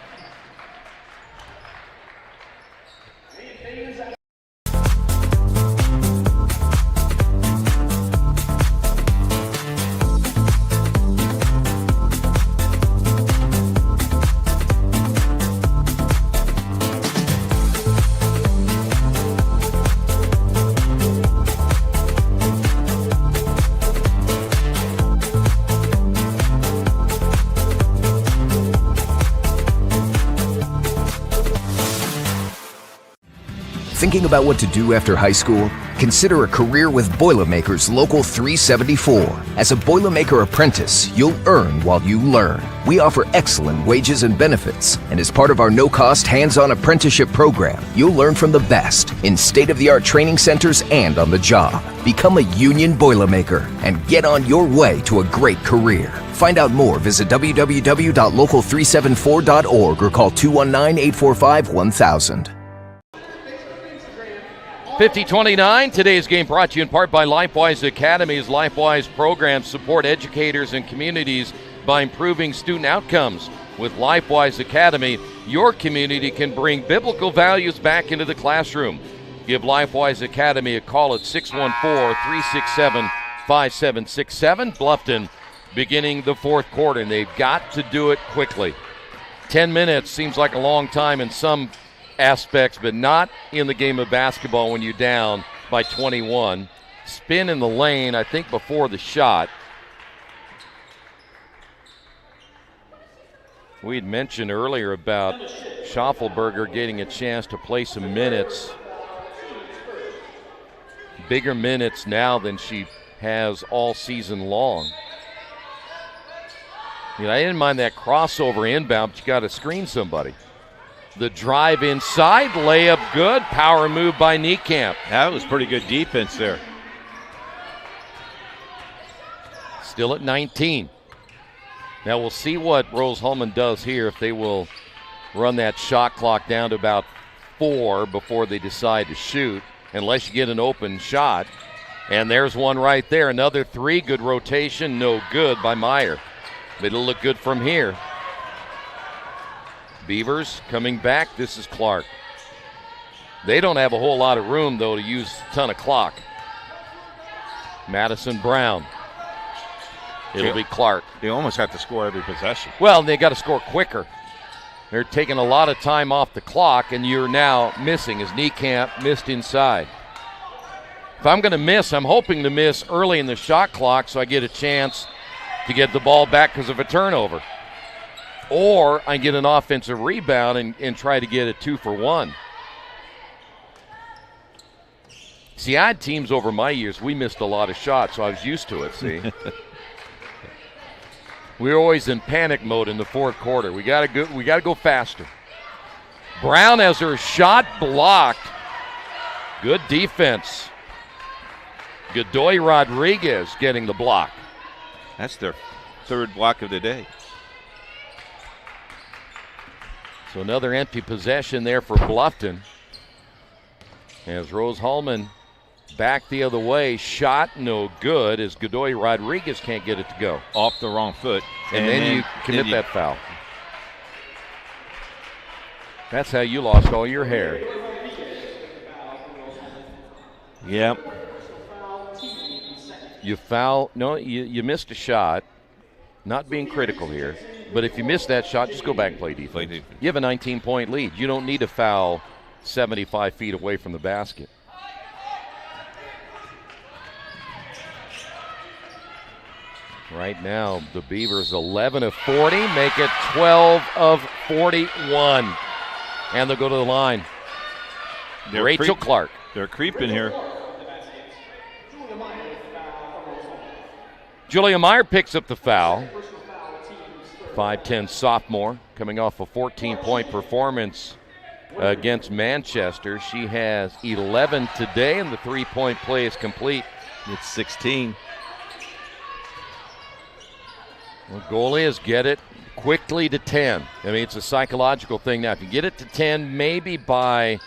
Thinking about what to do after high school? Consider a career with Boilermakers Local 374. As a Boilermaker apprentice, you'll earn while you learn. We offer excellent wages and benefits, and as part of our no-cost hands-on apprenticeship program, you'll learn from the best in state-of-the-art training centers and on the job. Become a union Boilermaker and get on your way to a great career. Find out more, visit www.local374.org or call 219-845-1000. 50-29, today's game brought to you in part by LifeWise Academies. LifeWise programs support educators and communities by improving student outcomes. With LifeWise Academy, your community can bring biblical values back into the classroom. Give LifeWise Academy a call at 614-367-5767. Bluffton beginning the fourth quarter, and they've got to do it quickly. 10 minutes seems like a long time in some aspects, but not in the game of basketball when you're down by 21. Spin in the lane, I think, before the shot. We had mentioned earlier about Schaffelberger getting a chance to play some minutes. Bigger minutes now than she has all season long. I didn't mind that crossover inbound, but you got to screen somebody. The drive inside, layup good, power move by Niekamp. That was pretty good defense there. Still at 19. Now we'll see what Rose-Hulman does here, if they will run that shot clock down to about 4 before they decide to shoot, unless you get an open shot. And there's one right there. Another 3, good rotation, no good by Meyer. But it'll look good from here. Beavers coming back. This is Clark. They don't have a whole lot of room, though, to use a ton of clock. Madison Brown. It'll be Clark. They almost have to score every possession. Well, they got to score quicker. They're taking a lot of time off the clock, and you're now missing, as Niekamp missed inside. If I'm going to miss, I'm hoping to miss early in the shot clock so I get a chance to get the ball back because of a turnover. Or I get an offensive rebound and try to get a 2-for-1. See, I had teams over my years, we missed a lot of shots, so I was used to it, see. We were always in panic mode in the fourth quarter. We got to go faster. Brown has her shot blocked. Good defense. Godoy Rodriguez getting the block. That's their 3rd block of the day. So another empty possession there for Bluffton. As Rose-Hulman back the other way, shot no good, as Godoy Rodriguez can't get it to go. Off the wrong foot. And then you commit that foul. That's how you lost all your hair. Yep. You foul. No, you missed a shot. Not being critical here. But if you miss that shot, just go back and play defense. You have a 19-point lead. You don't need to foul 75 feet away from the basket. Right now, the Beavers 11 of 40, make it 12 of 41. And they'll go to the line. Rachel Clark. They're creeping here. Julia Meyer picks up the foul. 5'10 sophomore, coming off a 14-point performance against Manchester. She has 11 today, and the three-point play is complete. It's 16. The goal is get it quickly to 10. I mean, it's a psychological thing now. If you get it to 10, maybe by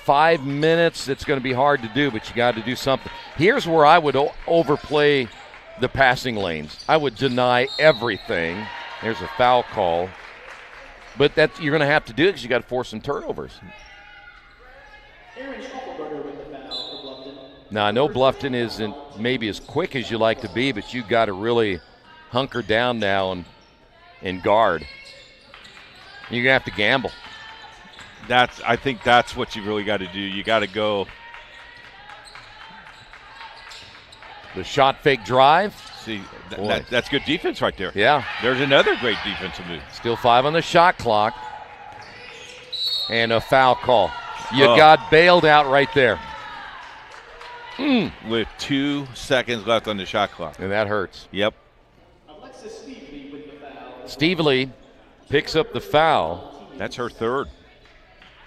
5 minutes, it's going to be hard to do, but you got to do something. Here's where I would overplay the passing lanes. I would deny everything. There's a foul call. But you're going to have to do it because you got to force some turnovers. Now, I know Bluffton isn't maybe as quick as you like to be, but you got to really hunker down now and guard. You're going to have to gamble. I think that's what you really got to do. You got to go. The shot fake drive. See, that's good defense right there. Yeah. There's another great defensive move. Still 5 on the shot clock. And a foul call. You got bailed out right there. With 2 seconds left on the shot clock. And that hurts. Yep. Stevely picks up the foul. That's her 3rd.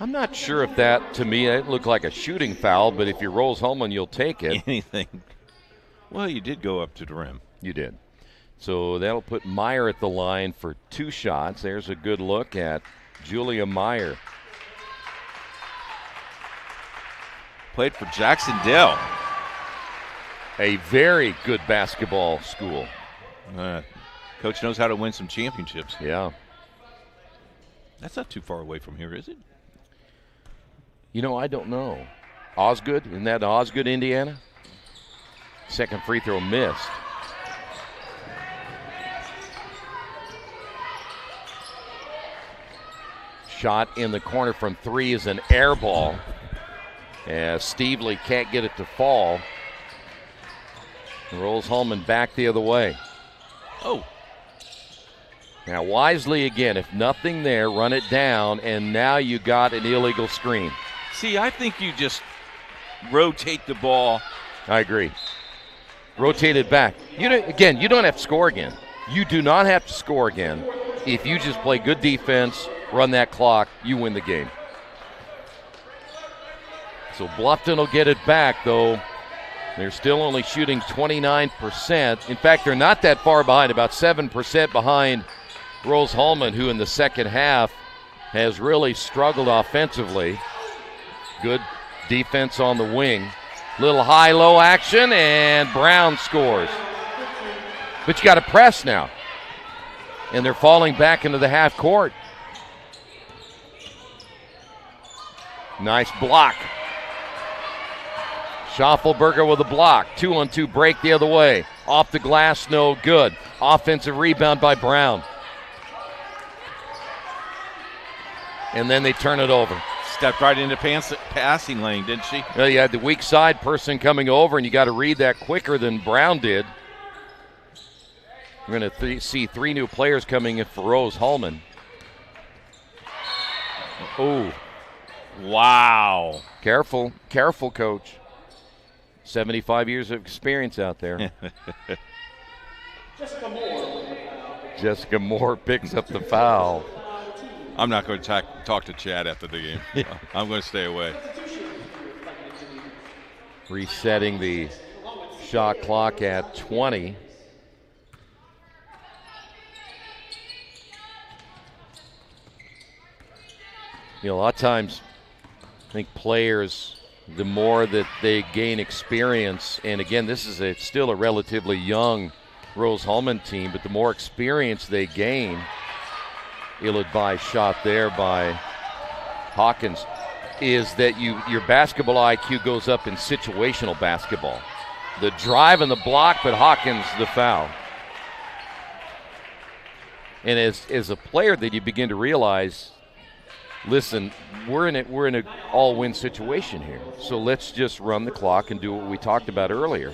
I'm not sure if that, to me, it looked like a shooting foul, but if you Rose-Hulman, you'll take it. Anything. Well, you did go up to the rim. You did. So that'll put Meyer at the line for 2 shots. There's a good look at Julia Meyer. Played for Jacksonville. A very good basketball school. Coach knows how to win some championships. Yeah. That's not too far away from here, is it? You know, I don't know. Osgood? Isn't that Osgood, Indiana? Second free throw missed. Shot in the corner from 3 is an air ball. As Stevely can't get it to fall. Rose-Hulman back the other way. Oh. Now Wisely again, if nothing there, run it down, and now you got an illegal screen. See, I think you just rotate the ball. I agree. Rotate it back. You don't have to score again. You do not have to score again. If you just play good defense, run that clock, you win the game. So Bluffton will get it back, though. They're still only shooting 29%. In fact, they're not that far behind, about 7% behind Rose-Hulman, who in the second half has really struggled offensively. Good defense on the wing. Little high-low action, and Brown scores. But you got to press now. And they're falling back into the half court. Nice block. Schaufelberger with a block. 2-on-2 break the other way. Off the glass, no good. Offensive rebound by Brown. And then they turn it over. Stepped right into passing lane, didn't she? Well, you had the weak side person coming over, and you got to read that quicker than Brown did. We're going to see 3 new players coming in for Rose-Hulman. Oh. Wow. Careful, coach. 75 years of experience out there. Jessica Moore picks up the foul. I'm not going to talk to Chad after the game. I'm going to stay away. Resetting the shot clock at 20. A lot of times I think players, the more that they gain experience, and again, this is still a relatively young Rose-Hulman team, but the more experience they gain, ill-advised shot there by Hawkins, is that your basketball IQ goes up in situational basketball. The drive and the block, but Hawkins the foul. And as a player that you begin to realize, listen, we're in a all-win situation here. So let's just run the clock and do what we talked about earlier.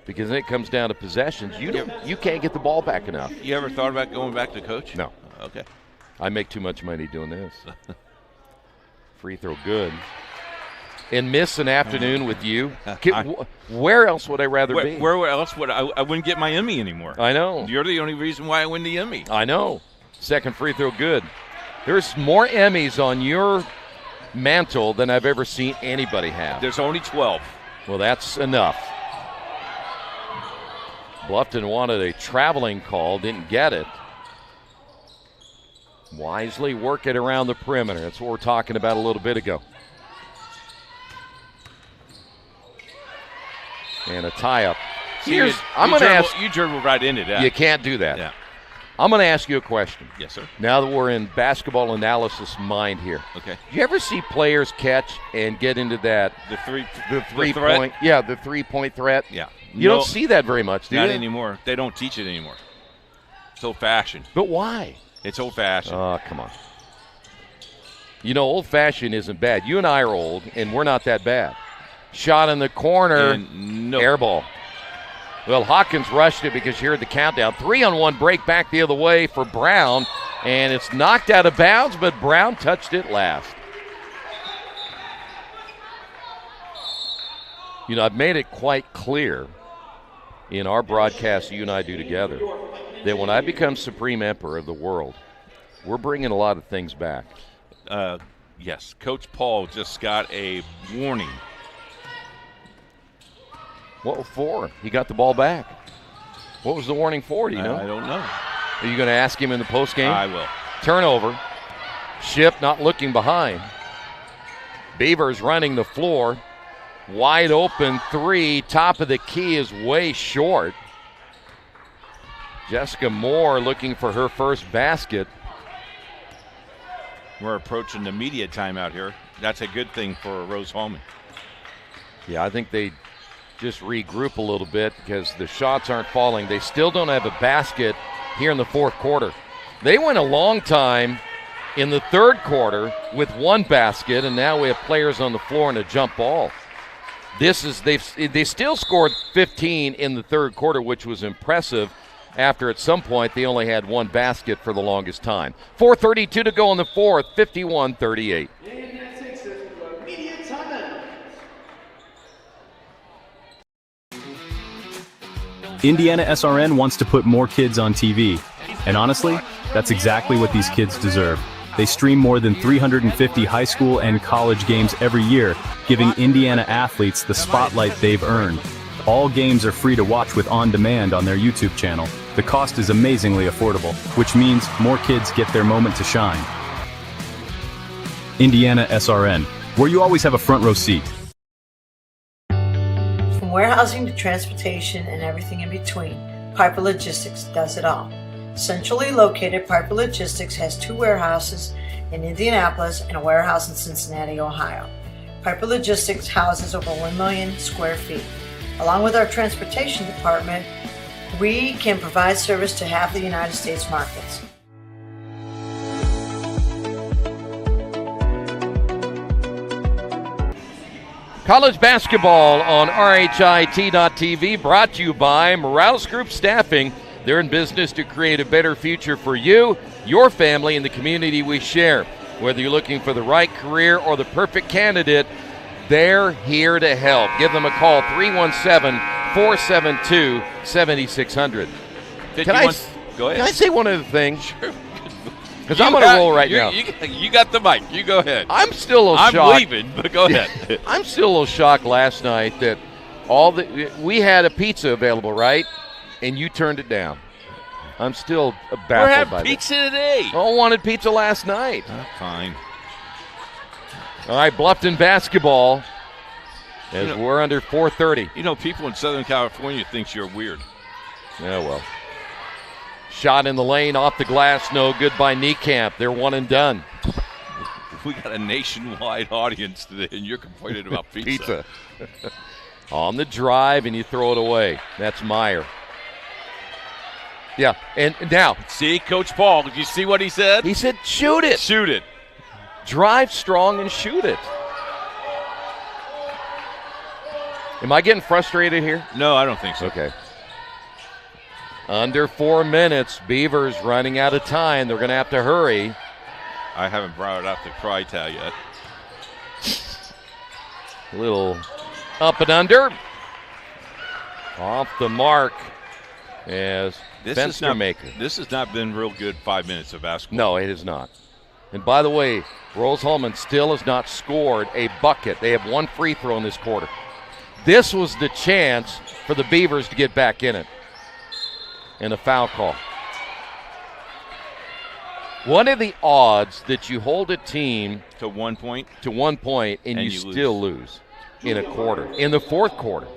Because then it comes down to possessions. You can't get the ball back enough. You ever thought about going back to coach? No. Okay. I make too much money doing this. Free throw good. And miss an afternoon with you. Where else would I rather be? Where else would I wouldn't get my Emmy anymore. I know. You're the only reason why I win the Emmy. I know. Second free throw good. There's more Emmys on your mantle than I've ever seen anybody have. There's only 12. Well, that's enough. Bluffton wanted a traveling call, didn't get it. Wisely work it around the perimeter. That's what we're talking about a little bit ago. And a tie-up. You dribble right into that. You can't do that. Yeah. I'm going to ask you a question. Yes, sir. Now that we're in basketball analysis mind here. Okay. Do you ever see players catch and get into that the three-point threat? Yeah. You don't see that very much, do you? Not anymore. They don't teach it anymore. It's old-fashioned. But why? It's old-fashioned. Oh, come on. Old-fashioned isn't bad. You and I are old, and we're not that bad. Shot in the corner, air ball. Well, Hawkins rushed it because you heard the countdown. 3-on-1 break back the other way for Brown, and it's knocked out of bounds, but Brown touched it last. I've made it quite clear in our broadcast you and I do together that when I become Supreme Emperor of the world, we're bringing a lot of things back. Yes, Coach Paul just got a warning. What for? He got the ball back. What was the warning for? Do you know? I don't know. Are you going to ask him in the postgame? I will. Turnover. Ship not looking behind. Beavers running the floor. Wide open three. Top of the key is way short. Jessica Moore looking for her first basket. We're approaching the media timeout here. That's a good thing for Rose-Hulman. Yeah, I think they just regroup a little bit because the shots aren't falling. They still don't have a basket here in the fourth quarter. They went a long time in the third quarter with one basket, and now we have players on the floor and a jump ball. They still scored 15 in the third quarter, which was impressive. After at some point they only had one basket for the longest time. 4:32 to go in the fourth, 51-38. IndianaSRN wants to put more kids on TV. And honestly, that's exactly what these kids deserve. They stream more than 350 high school and college games every year, giving Indiana athletes the spotlight they've earned. All games are free to watch with On Demand on their YouTube channel. The cost is amazingly affordable, which means more kids get their moment to shine. IndianaSRN, where you always have a front row seat. From warehousing to transportation and everything in between, Piper Logistics does it all. Centrally located, Piper Logistics has 2 warehouses in Indianapolis and a warehouse in Cincinnati, Ohio. Piper Logistics houses over 1 million square feet. Along with our transportation department, we can provide service to half the United States markets. College basketball on RHIT.TV, brought to you by Morales Group Staffing. They're in business to create a better future for you, your family, and the community we share. Whether you're looking for the right career or the perfect candidate, they're here to help. Give them a call, 317-472-7600. Go ahead. Can I say one other thing? Sure. Because I'm on a roll right now. You got the mic. You go ahead. I'm still a little shocked. I'm leaving, but go ahead. I'm still a little shocked last night that we had a pizza available, right? And you turned it down. I'm still baffled by that. We're having pizza today. I wanted pizza last night. Fine. All right, Bluffton basketball as we're under 4:30. You know, people in Southern California think you're weird. Yeah, well. Shot in the lane, off the glass, no good by Niekamp. They're one and done. We got a nationwide audience today, and you're complaining about pizza. On the drive, and you throw it away. That's Meyer. Yeah, and now. See, Coach Paul, did you see what he said? He said, shoot it. Shoot it. Drive strong and shoot it. Am I getting frustrated here? No, I don't think so. Okay. Under 4 minutes, Beavers running out of time. They're going to have to hurry. I haven't brought out the cry towel yet. A little up and under. Off the mark as Fenster maker. This has not been real good 5 minutes of basketball. No, it is not. And by the way, Rose-Hulman still has not scored a bucket. They have one free throw in this quarter. This was the chance for the Beavers to get back in it. And a foul call. What are the odds that you hold a team to 1 point? To 1 point and you still lose in a quarter, in the fourth quarter?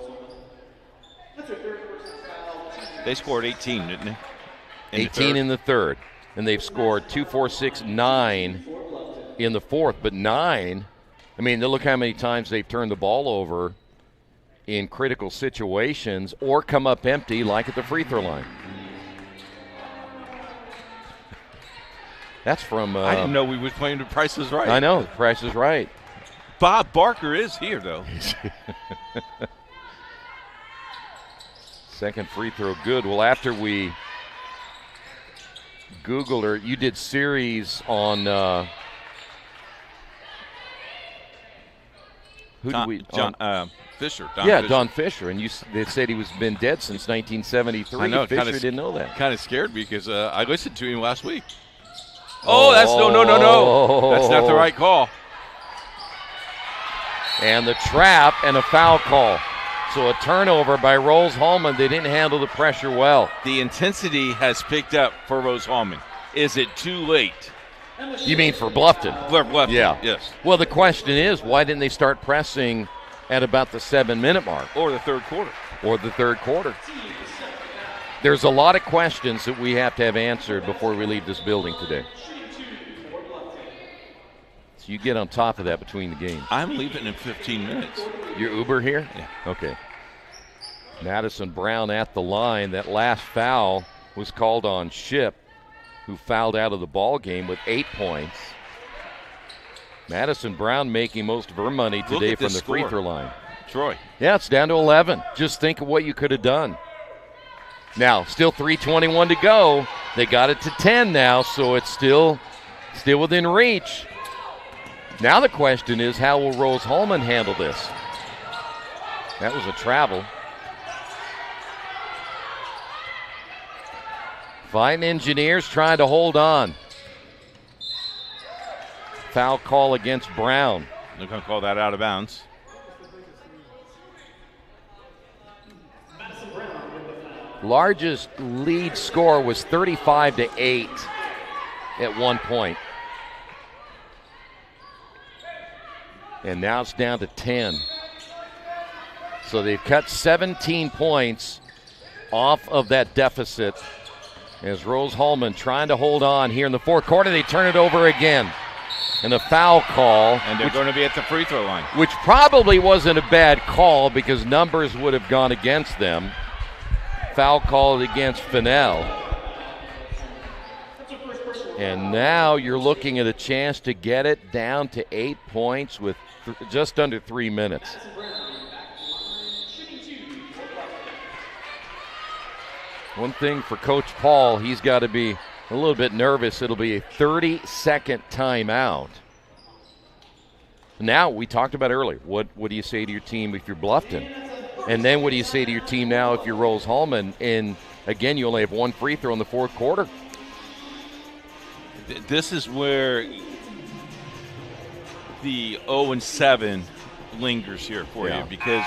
They scored 18, didn't they? 18 in the third. And they've scored 2, 4, 6, 9 in the fourth. But 9, I mean, look how many times they've turned the ball over in critical situations or come up empty like at the free throw line. That's from I didn't know we were playing The Price is Right. I know, The Price is Right. Bob Barker is here, though. Second free throw good. Well, after we Googled her, you did series on Fisher. Don Fisher. And they said he was been dead since 1973. I know. Fisher didn't know that. Kind of scared me because I listened to him last week. Oh, that's no. That's not the right call. And the trap and a foul call. So a turnover by Rose-Hulman. They didn't handle the pressure well. The intensity has picked up for Rose-Hulman. Is it too late? You mean for Bluffton? For Bluffton, yeah. Yes. Well, the question is, why didn't they start pressing at about the 7-minute mark? Or the third quarter. There's a lot of questions that we have to have answered before we leave this building today. So you get on top of that between the games. I'm leaving in 15 minutes. Your Uber here? Yeah. Okay. Madison Brown at the line. That last foul was called on Ship. who fouled out of the ball game with 8 points. Madison Brown making most of her money today from the free throw line. Troy. Yeah, it's down to 11. Just think of what you could have done. Now, still 3:21 to go. They got it to 10 now, so it's still within reach. Now the question is, how will Rose-Hulman handle this? That was a travel. Fighting Engineers trying to hold on. Foul call against Brown. They're going to call that out of bounds. Largest lead score was 35-8 at one point. And now it's down to 10. So they've cut 17 points off of that deficit as Rose-Hulman trying to hold on here in the fourth quarter. They turn it over again. And a foul call. And they're going to be at the free throw line. Which probably wasn't a bad call because numbers would have gone against them. Foul called against Fennell. And now you're looking at a chance to get it down to 8 points with just under 3 minutes. One thing for Coach Paul, he's got to be a little bit nervous. It'll be a 30-second timeout. Now, we talked about earlier, what do you say to your team if you're Bluffton? And then what do you say to your team now if you're Rose-Hulman? And, again, you only have one free throw in the fourth quarter. This is where the 0-7 lingers here for you because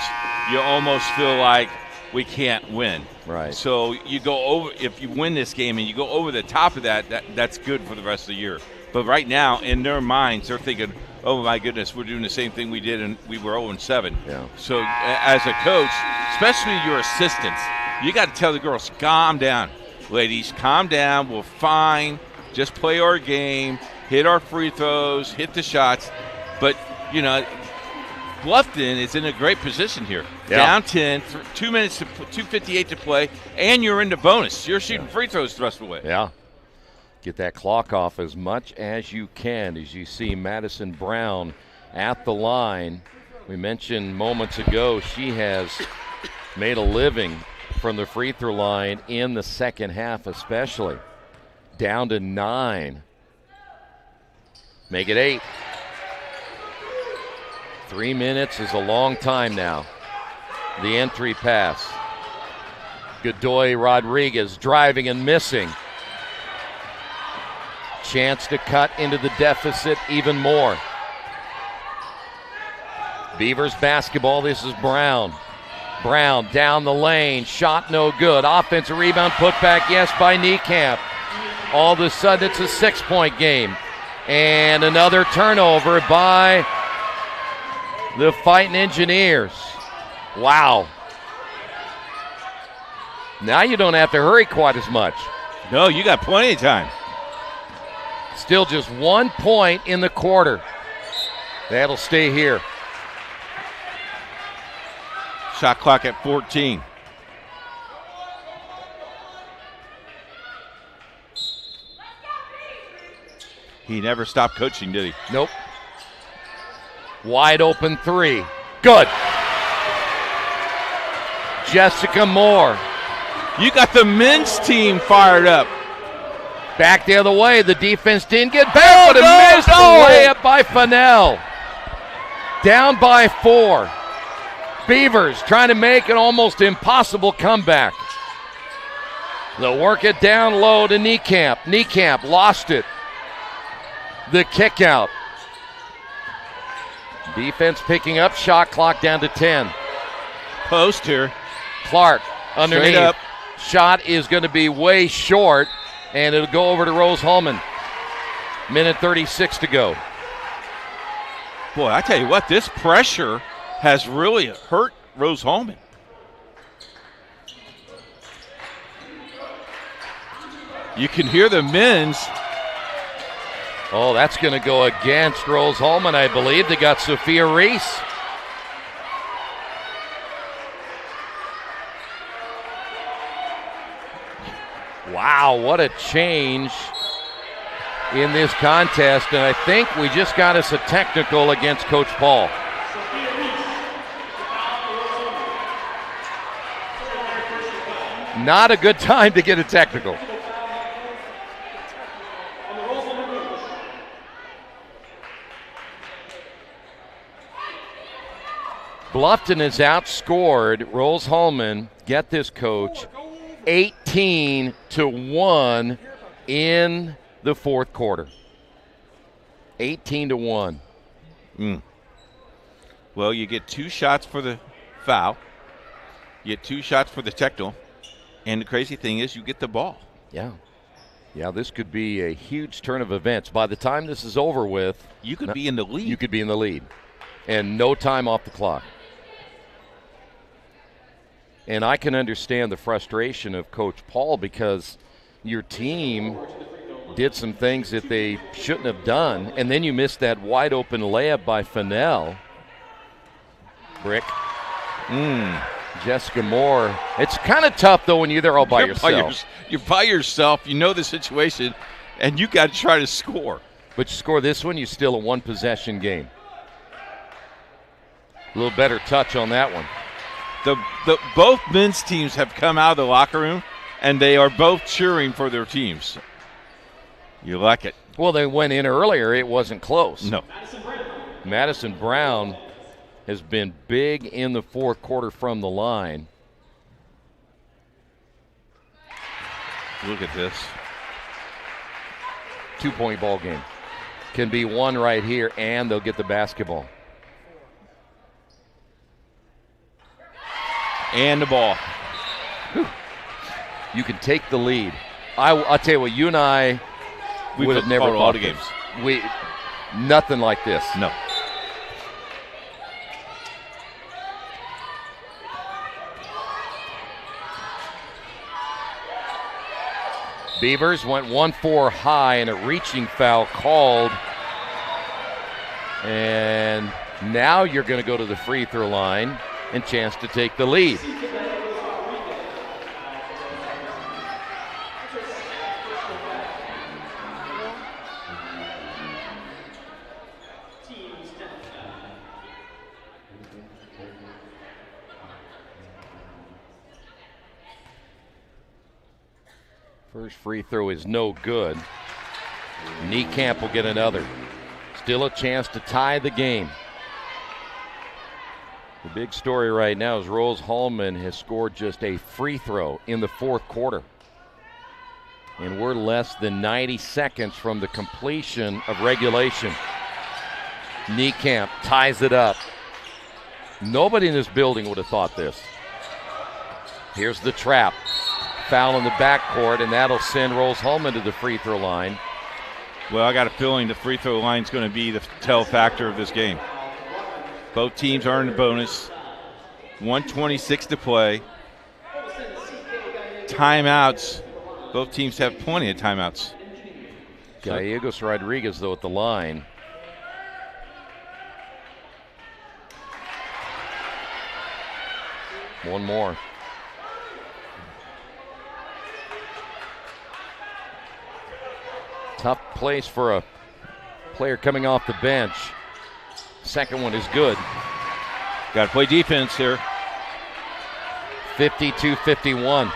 you almost feel like we can't win. Right. So you go over, if you win this game and you go over the top of that's good for the rest of the year. But right now, in their minds, they're thinking, oh my goodness, we're doing the same thing we did and we were 0-7. Yeah. So as a coach, especially your assistants, you got to tell the girls, calm down. Ladies, calm down. We're fine. Just play our game, hit our free throws, hit the shots. But, you know, Bluffton is in a great position here. Yeah. Down 10, 2 minutes to 2:58 to play, and you're into bonus. You're shooting free throws the rest of the way. Yeah. Get that clock off as much as you can as you see Madison Brown at the line. We mentioned moments ago she has made a living from the free throw line in the second half especially. Down to 9. Make it 8. 3 minutes is a long time now. The entry pass. Godoy Rodriguez driving and missing. Chance to cut into the deficit even more. Beavers basketball. This is Brown. Brown down the lane. Shot no good. Offensive rebound put back, yes, by Niekamp. All of a sudden, it's a 6-point game. And another turnover by the Fighting Engineers. Wow. Now you don't have to hurry quite as much. No, you got plenty of time. Still just 1 point in the quarter. That'll stay here. Shot clock at 14. He never stopped coaching, did he? Nope. Wide open 3. Good. Jessica Moore. You got the men's team fired up. Back the other way. The defense didn't get back, but a missed layup by Fennell. Down by 4. Beavers trying to make an almost impossible comeback. They'll work it down low to Niekamp. Niekamp lost it. The kick out. Defense picking up. Shot clock down to 10. Post here. Clark underneath. Straight up. Shot is going to be way short, and it'll go over to Rose-Hulman. Minute 36 to go. Boy, I tell you what, this pressure has really hurt Rose-Hulman. You can hear the men's. Oh, that's going to go against Rose-Hulman, I believe. They got Sophia Reese. Wow, what a change in this contest, and I think we just got us a technical against Coach Paul. Not a good time to get a technical. Bluffton has outscored Rolls-Holman, get this, coach, 18-1 in the fourth quarter. 18-1. Well, you get 2 shots for the foul. You get 2 shots for the technical. And the crazy thing is you get the ball. Yeah. Yeah, this could be a huge turn of events. By the time this is over with, you could be in the lead. You could be in the lead. And no time off the clock. And I can understand the frustration of Coach Paul because your team did some things that they shouldn't have done, and then you missed that wide-open layup by Fennell. Brick. Jessica Moore. It's kind of tough, though, when you're there all by yourself. You're by yourself. You know the situation, and you got to try to score. But you score this one, you still a one-possession game. A little better touch on that one. Both men's teams have come out of the locker room, and they are both cheering for their teams. You like it. Well, they went in earlier. It wasn't close. No. Madison Brown has been big in the fourth quarter from the line. Look at this. 2-point ball game. Can be one right here, and they'll get the basketball. And the ball. Whew. You can take the lead. I'll tell you what, you and I would have never all the this. games. Nothing like this. No. Beavers went 1-4 high and a reaching foul called. And now you're going to go to the free throw line and chance to take the lead. First free throw is no good. Niekamp will get another. Still a chance to tie the game. The big story right now is Rolls-Holman has scored just a free throw in the fourth quarter. And we're less than 90 seconds from the completion of regulation. Niekamp ties it up. Nobody in this building would have thought this. Here's the trap. Foul in the backcourt, and that'll send Rolls-Holman to the free throw line. Well, I got a feeling the free throw line is going to be the tell factor of this game. Both teams earned a bonus. 1:26 to play. Timeouts. Both teams have plenty of timeouts. Gallegos Rodriguez, though, at the line. One more. Tough place for a player coming off the bench. Second one is good. Got to play defense here. 52-51.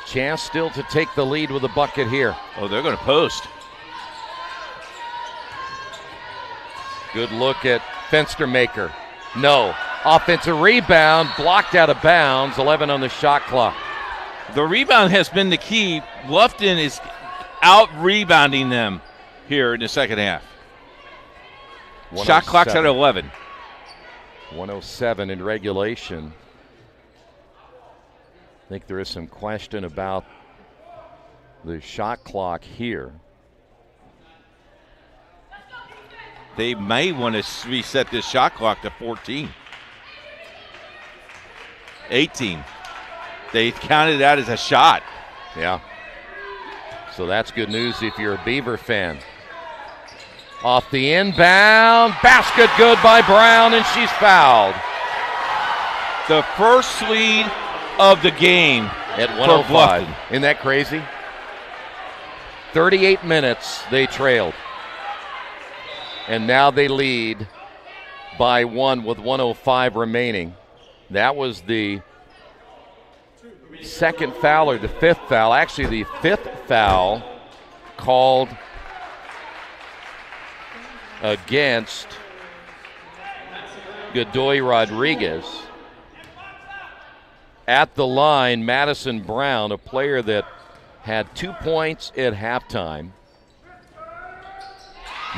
Chance still to take the lead with a bucket here. Oh, they're going to post. Good look at Fenstermaker. No. Offensive rebound, blocked out of bounds, 11 on the shot clock. The rebound has been the key. Bluffton is out-rebounding them here in the second half. Shot clock's at 11. 107 in regulation. I think there is some question about the shot clock here. They may want to reset this shot clock to 14. 18. They counted that as a shot. Yeah. So that's good news if you're a Beaver fan. Off the inbound, basket good by Brown, and she's fouled. The first lead of the game at 105. Isn't that crazy? 38 minutes they trailed. And now they lead by 1 with 105 remaining. That was the second foul or the fifth foul. Actually, the fifth foul called against Godoy Rodriguez. At the line, Madison Brown, a player that had 2 points at halftime,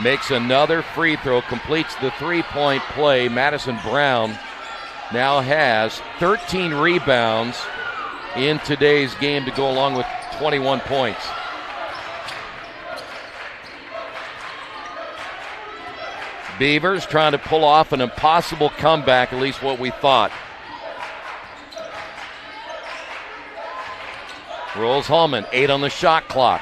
makes another free throw, completes the three-point play. Madison Brown now has 13 rebounds in today's game to go along with 21 points. Beavers trying to pull off an impossible comeback, at least what we thought. Rolls-Holman, 8 on the shot clock.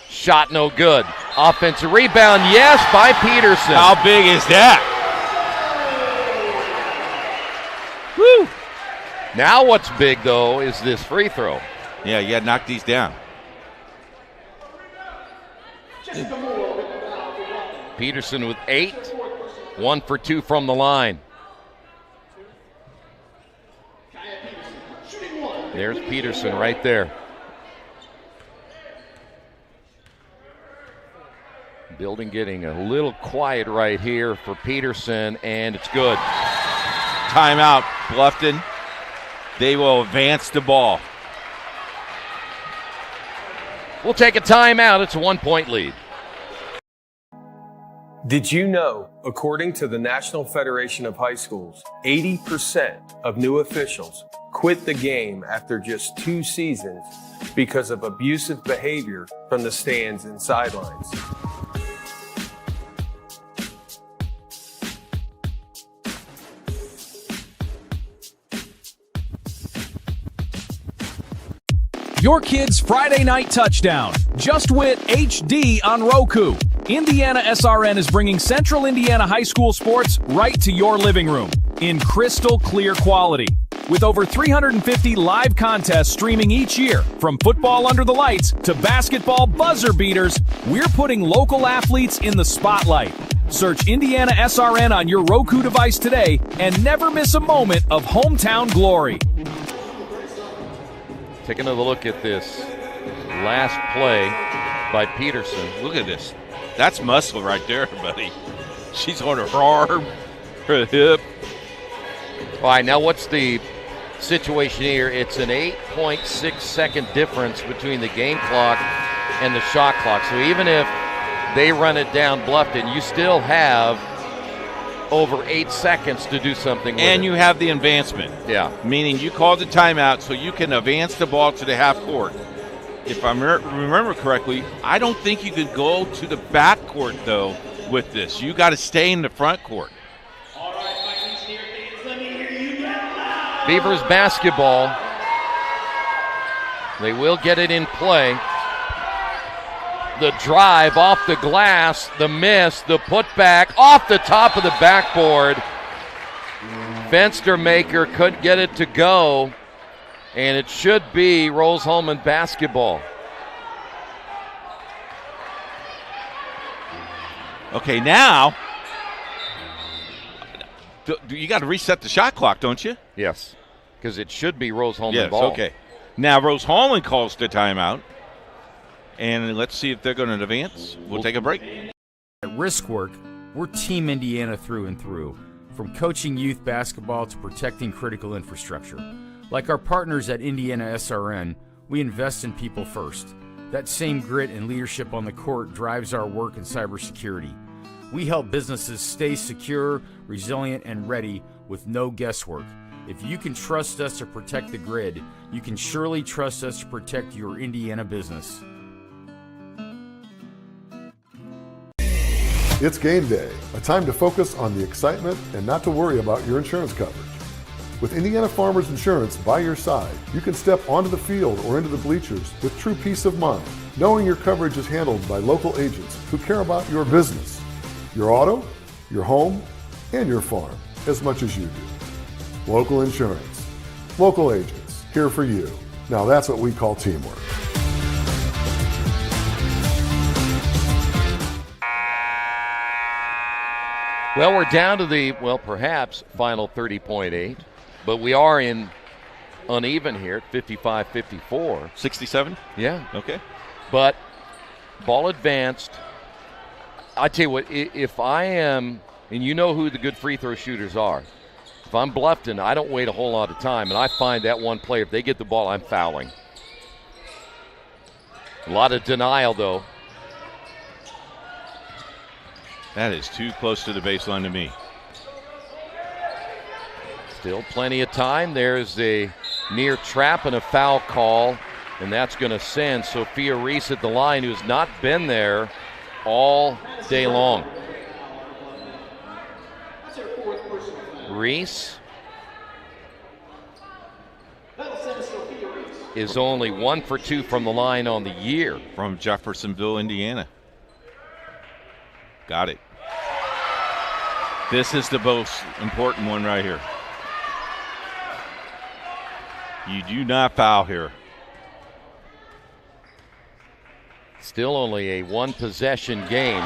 Shot no good. Offensive rebound, yes, by Peterson. How big is that? Woo! Now what's big, though, is this free throw. Yeah, you got to knock these down. Peterson with 8, 1 for 2 from the line. There's Peterson right there. Building getting a little quiet right here for Peterson, and it's good. Timeout, Bluffton. They will advance the ball. We'll take a timeout. It's a 1-point lead. Did you know, according to the National Federation of High Schools, 80% of new officials quit the game after just 2 seasons because of abusive behavior from the stands and sidelines? Your kid's Friday night touchdown. Just Wit HD on Roku. IndianaSRN is bringing Central Indiana high school sports right to your living room in crystal clear quality. With over 350 live contests streaming each year, from football under the lights to basketball buzzer beaters, we're putting local athletes in the spotlight. Search IndianaSRN on your Roku device today and never miss a moment of hometown glory. Take another look at this last play by Peterson. Look at this. That's muscle right there, buddy. She's on her arm, her hip. All right, now what's the situation here? It's an 8.6 second difference between the game clock and the shot clock. So even if they run it down Bluffton, you still have over 8 seconds to do something with and it. You have the advancement. Yeah. Meaning you called the timeout so you can advance the ball to the half court. If I remember correctly, I don't think you could go to the back court, though, with this. You got to stay in the front court. Beavers basketball. They will get it in play. The drive off the glass, the miss, the putback off the top of the backboard. Fenstermaker couldn't get it to go, and it should be Rolls-Holman basketball. Okay, now you got to reset the shot clock, don't you? Yes, because it should be Rolls-Holman ball. Yes, okay. Now Rolls-Holman calls the timeout, and let's see if they're going to advance. We'll take a break. At Risk Work, we're Team Indiana through and through, from coaching youth basketball to protecting critical infrastructure. Like our partners at IndianaSRN, we invest in people first. That same grit and leadership on the court drives our work in cybersecurity. We help businesses stay secure, resilient, and ready with no guesswork. If you can trust us to protect the grid, you can surely trust us to protect your Indiana business. It's game day, a time to focus on the excitement and not to worry about your insurance coverage. With Indiana Farmers Insurance by your side, you can step onto the field or into the bleachers with true peace of mind, knowing your coverage is handled by local agents who care about your business, your auto, your home, and your farm as much as you do. Local insurance, local agents, here for you. Now that's what we call teamwork. Well, we're down to the, perhaps final 30.8, but we are in uneven here at 55-54. 67? Yeah. Okay. But ball advanced. I tell you what, if I am, and you know who the good free throw shooters are, if I'm Bluffton, I don't wait a whole lot of time, and I find that one player, if they get the ball, I'm fouling. A lot of denial, though. That is too close to the baseline to me. Still plenty of time. There's a near trap and a foul call, and that's going to send Sophia Reese at the line, who's not been there all day long. Reese is only 1 for 2 from the line on the year. From Jeffersonville, Indiana. Got it. This is the most important one right here. You do not foul here. Still only a one-possession game.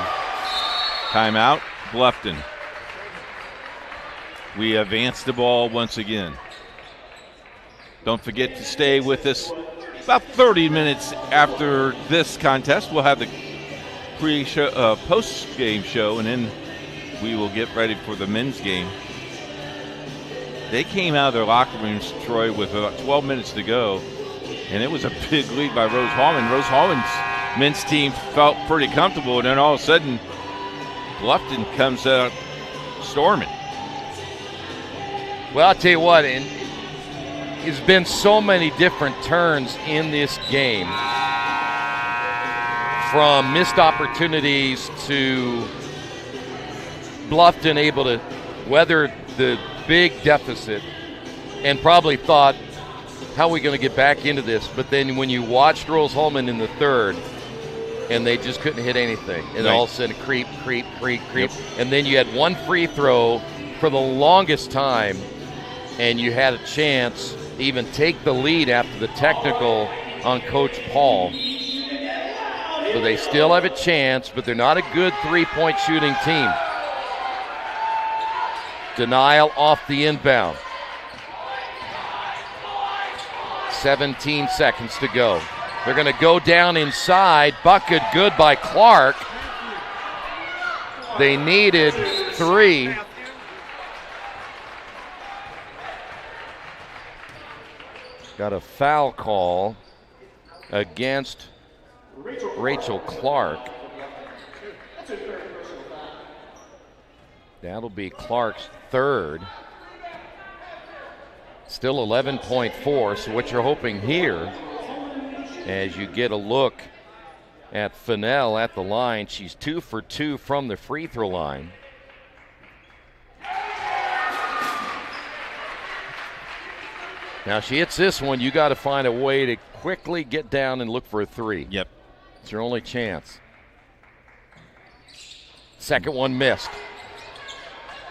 Timeout, Bluffton. We advance the ball once again. Don't forget to stay with us. About 30 minutes after this contest, we'll have the post-game show, and then we will get ready for the men's game. They came out of their locker rooms, Troy, with about 12 minutes to go, and it was a big lead by Rose Hallman. Rose Hallman's men's team felt pretty comfortable, and then all of a sudden, Bluffton comes out storming. Well, I'll tell you what, and there's been so many different turns in this game, from missed opportunities to Bluffton able to weather the big deficit and probably thought, how are we going to get back into this? But then when you watched Rose Hallman in the third, and they just couldn't hit anything, and all of a sudden creep. Yep. And then you had one free throw for the longest time, and you had a chance to even take the lead after the technical on Coach Paul. So they still have a chance, but they're not a good three-point shooting team. Denial off the inbound. 17 seconds to go. They're going to go down inside. Bucket good by Clark. They needed 3. Got a foul call against Rachel Clark. That'll be Clark's third. Still 11.4, so what you're hoping here, as you get a look at Fennell at the line, she's 2 for 2 from the free throw line. Now she hits this one, you got to find a way to quickly get down and look for a 3. Yep. It's your only chance. Second one missed.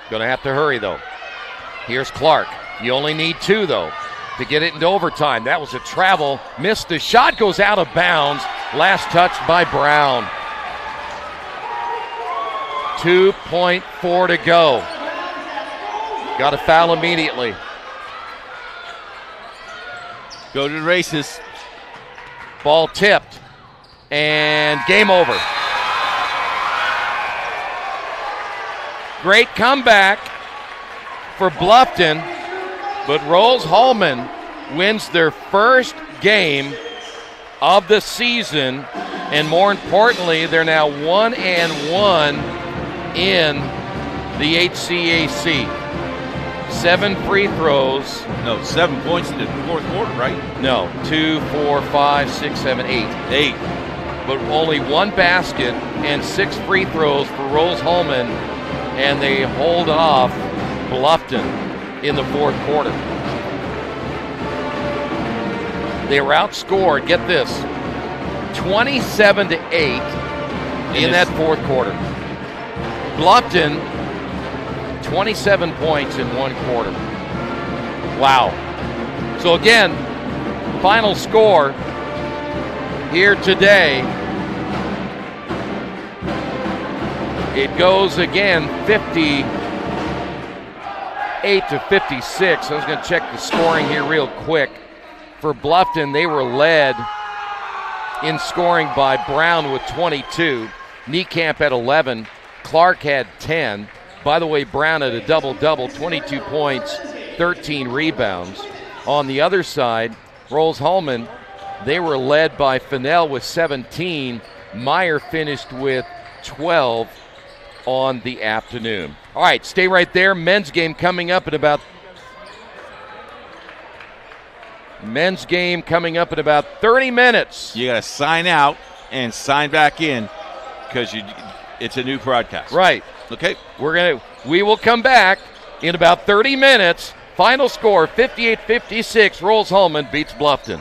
Gonna have to hurry though. Here's Clark. You only need 2 though to get it into overtime. That was a travel. Missed the shot, goes out of bounds. Last touch by Brown. 2.4 to go. Got to foul immediately. Go to the races. Ball tipped. And game over. Great comeback for Bluffton, but Rose Hallman wins their first game of the season, and more importantly, they're now 1-1 in the HCAC. 7 free throws. No, 7 points in the fourth quarter, right? No, 2, 4, 5, 6, 7, 8. 8. But only 1 basket and 6 free throws for Rose Hallman, and they hold off Bluffton in the fourth quarter. They were outscored, get this, 27-8 in that fourth quarter. Bluffton, 27 points in one quarter. Wow. So again, final score here today. It goes again 58 to 56. I was going to check the scoring here real quick. For Bluffton, they were led in scoring by Brown with 22. Niekamp had 11. Clark had 10. By the way, Brown had a double-double, 22 points, 13 rebounds. On the other side, Rolls-Holman, they were led by Fennell with 17. Meyer finished with 12 on the afternoon. All right, stay right there. Men's game coming up in about 30 minutes. You got to sign out and sign back in because it's a new broadcast. Right. Okay. We will come back in about 30 minutes. Final score 58-56. Rolls-Holman beats Bluffton.